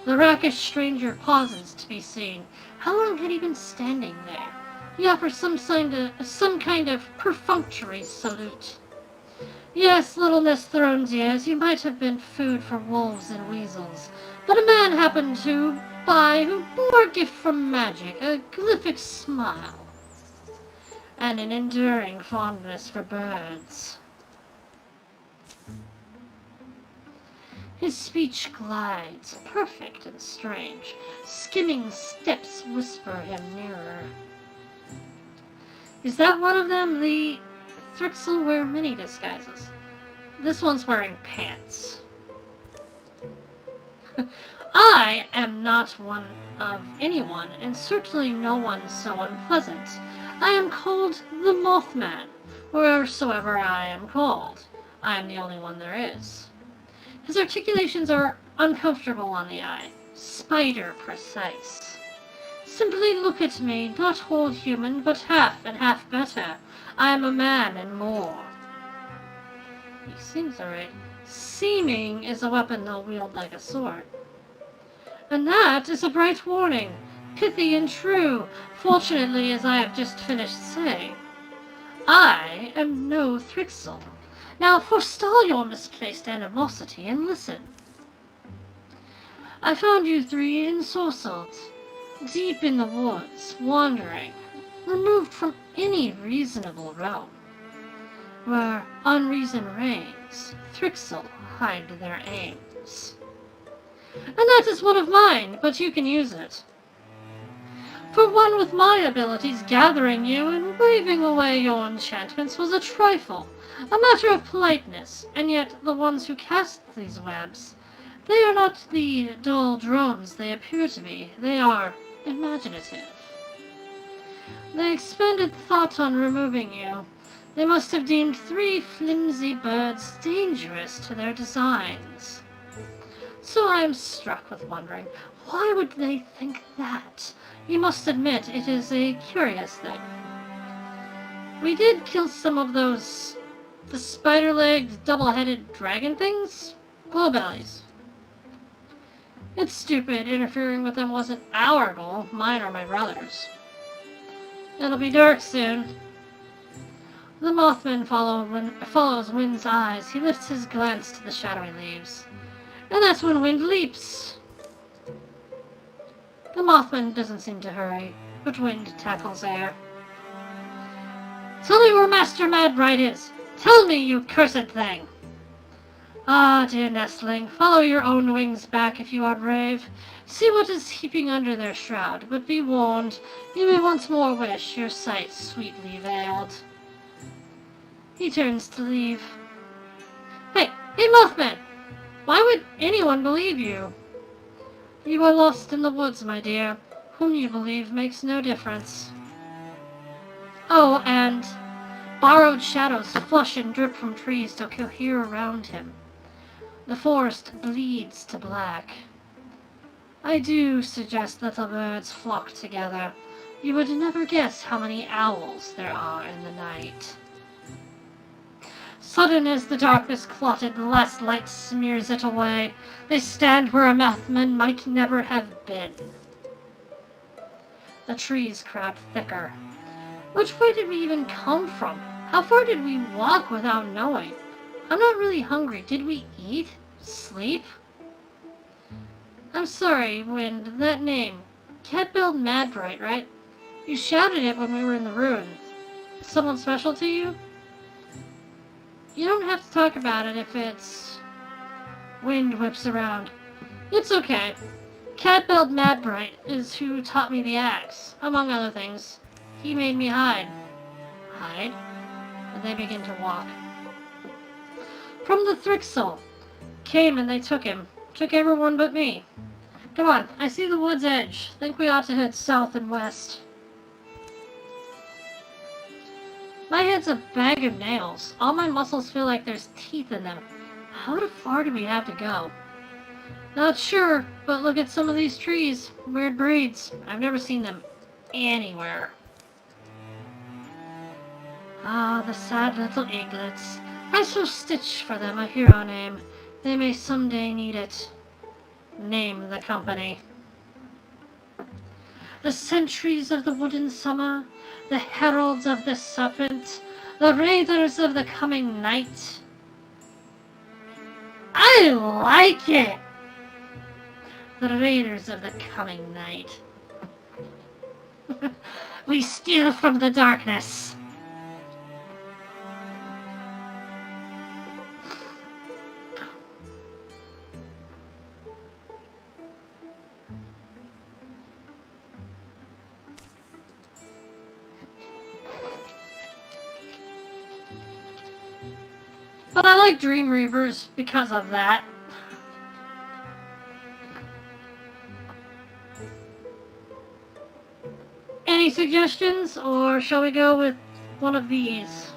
The rakish stranger pauses to be seen. How long had he been standing there? He offers some kind of perfunctory salute. Yes, little Miss Thronesias, you might have been food for wolves and weasels, but a man happened to by who bore a gift from magic, a glyphic smile, and an enduring fondness for birds. His speech glides, perfect and strange. Skimming steps whisper him nearer. Is that one of them? The Thrixel wear many disguises. This one's wearing pants. I am not one of anyone, and certainly no one so unpleasant. I am called the Mothman, wheresoever I am called. I am the only one there is. His articulations are uncomfortable on the eye, spider precise. Simply look at me, not whole human, but half and half better. I am a man and more. He seems alright. Seeming is a weapon they'll wield like a sword. And that is a bright warning, pithy and true, fortunately as I have just finished saying. I am no Thrixel. Now forestall your misplaced animosity and listen. I found you three ensorcelled, deep in the woods, wandering, removed from any reasonable realm. Where unreason reigns, Thrixel hide their aims. And that is one of mine, but you can use it. For one with my abilities, gathering you and waving away your enchantments was a trifle, a matter of politeness, and yet the ones who cast these webs, they are not the dull drones they appear to be. They are imaginative. They expended thought on removing you. They must have deemed 3 flimsy birds dangerous to their designs. So I am struck with wondering, why would they think that? You must admit it is a curious thing. We did kill some of those, the spider-legged, double-headed dragon things? Glowbellies. It's stupid. Interfering with them wasn't our goal, mine or my brother's. It'll be dark soon. The Mothman follows Wind's eyes. He lifts his glance to the shadowy leaves. And that's when Wind leaps. The Mothman doesn't seem to hurry, but Wind tackles air. Tell me where Master Madbright is. Tell me, you cursed thing. Ah, dear nestling, follow your own wings back if you are brave. See what is heaping under their shroud, but be warned, you may once more wish your sight sweetly veiled. He turns to leave. Hey, Mothman! Why would anyone believe you? You are lost in the woods, my dear. Whom you believe makes no difference. Oh, and borrowed shadows flush and drip from trees to cohere around him. The forest bleeds to black. I do suggest little birds flock together. You would never guess how many owls there are in the night. Sudden as the darkness clotted, the last light smears it away. They stand where a Mothman might never have been. The trees crowd thicker. Which way did we even come from? How far did we walk without knowing? I'm not really hungry. Did we eat? Sleep? I'm sorry, Wind. That name. Cat-billed Madbright, right? You shouted it when we were in the ruin. Someone special to you? You don't have to talk about it if it's... Wind whips around. It's okay. Cat-billed Madbright is who taught me the axe, among other things. He made me hide. Hide? And they begin to walk. From the Thrixel. Came and they took him. Took everyone but me. Come on, I see the wood's edge. Think we ought to head south and west. My head's a bag of nails. All my muscles feel like there's teeth in them. How far do we have to go? Not sure, but look at some of these trees. Weird breeds. I've never seen them anywhere. Ah, the sad little eaglets. I shall stitch for them a hero name. They may someday need it. Name the company. The sentries of the wooden summer, the heralds of the serpent, the raiders of the coming night. I like it! The raiders of the coming night. We steal from the darkness. But I like Dream Reavers because of that. Any suggestions, or shall we go with one of these?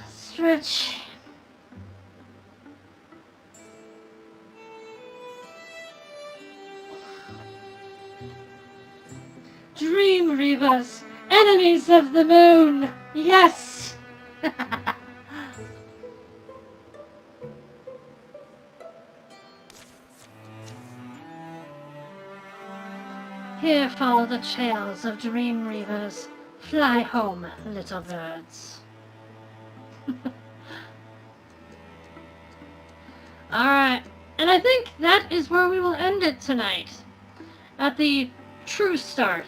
Stretch. Dream Reavers, enemies of the moon. Yes. Here follow the trails of Dream Reavers. Fly home, little birds. Alright, and I think that is where we will end it tonight. At the true start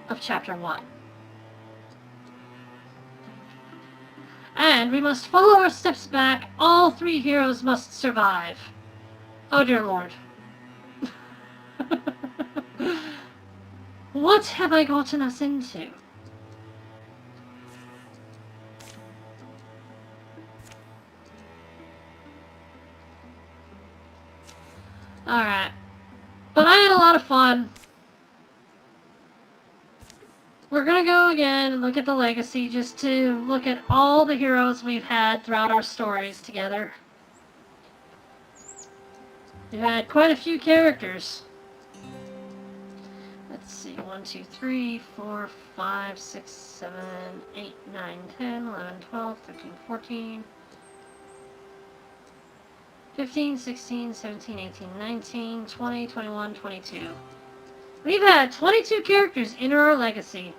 of Chapter 1. And we must follow our steps back. All 3 heroes must survive. Oh dear lord. What have I gotten us into? Alright. But I had a lot of fun. We're gonna go again and look at the legacy just to look at all the heroes we've had throughout our stories together. We've had quite a few characters. Let's see, 1, 2, 3, 4, 5, 6, 7, 8, 9, 10, 11, 12, 13, 14, 15, 16, 17, 18, 19, 20, 21, 22. We've had 22 characters enter our legacy.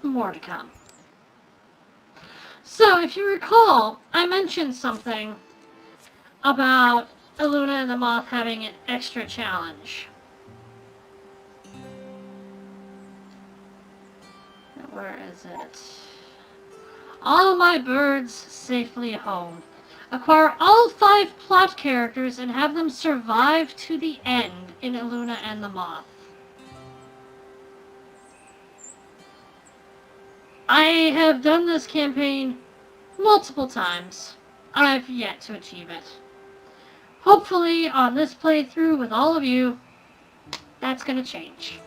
More to come. So, if you recall, I mentioned something about Illuna and the Moth having an extra challenge. Where is it? All my birds safely home. Acquire all 5 plot characters and have them survive to the end in Illuna and the Moth. I have done this campaign multiple times. I've yet to achieve it. Hopefully, on this playthrough with all of you, that's going to change.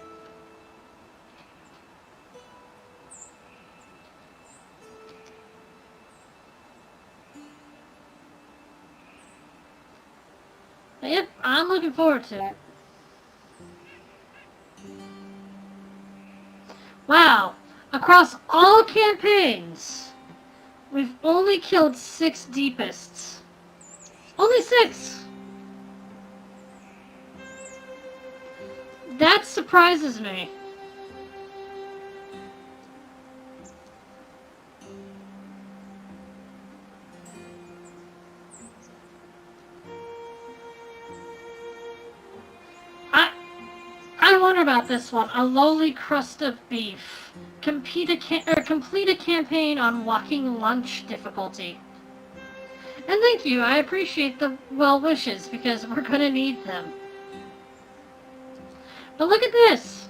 But yep, I'm looking forward to it. Wow! Across all campaigns, we've only killed 6 Deepists. Only 6! That surprises me. I wonder about this one. A lowly crust of beef. Complete a campaign on walking lunch difficulty. And thank you, I appreciate the well wishes because we're gonna need them. But look at this!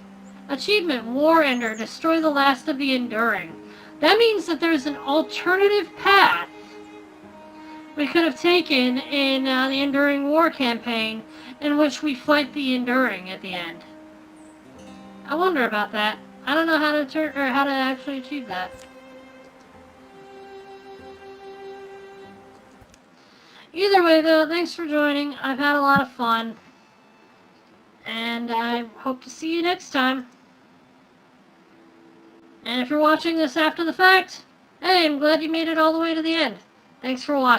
Achievement, War Ender, destroy the last of the Enduring. That means that there's an alternative path we could have taken in the Enduring War campaign in which we fight the Enduring at the end. I wonder about that. I don't know how to actually achieve that. Either way though, thanks for joining. I've had a lot of fun. And I hope to see you next time. And if you're watching this after the fact, hey, I'm glad you made it all the way to the end. Thanks for watching.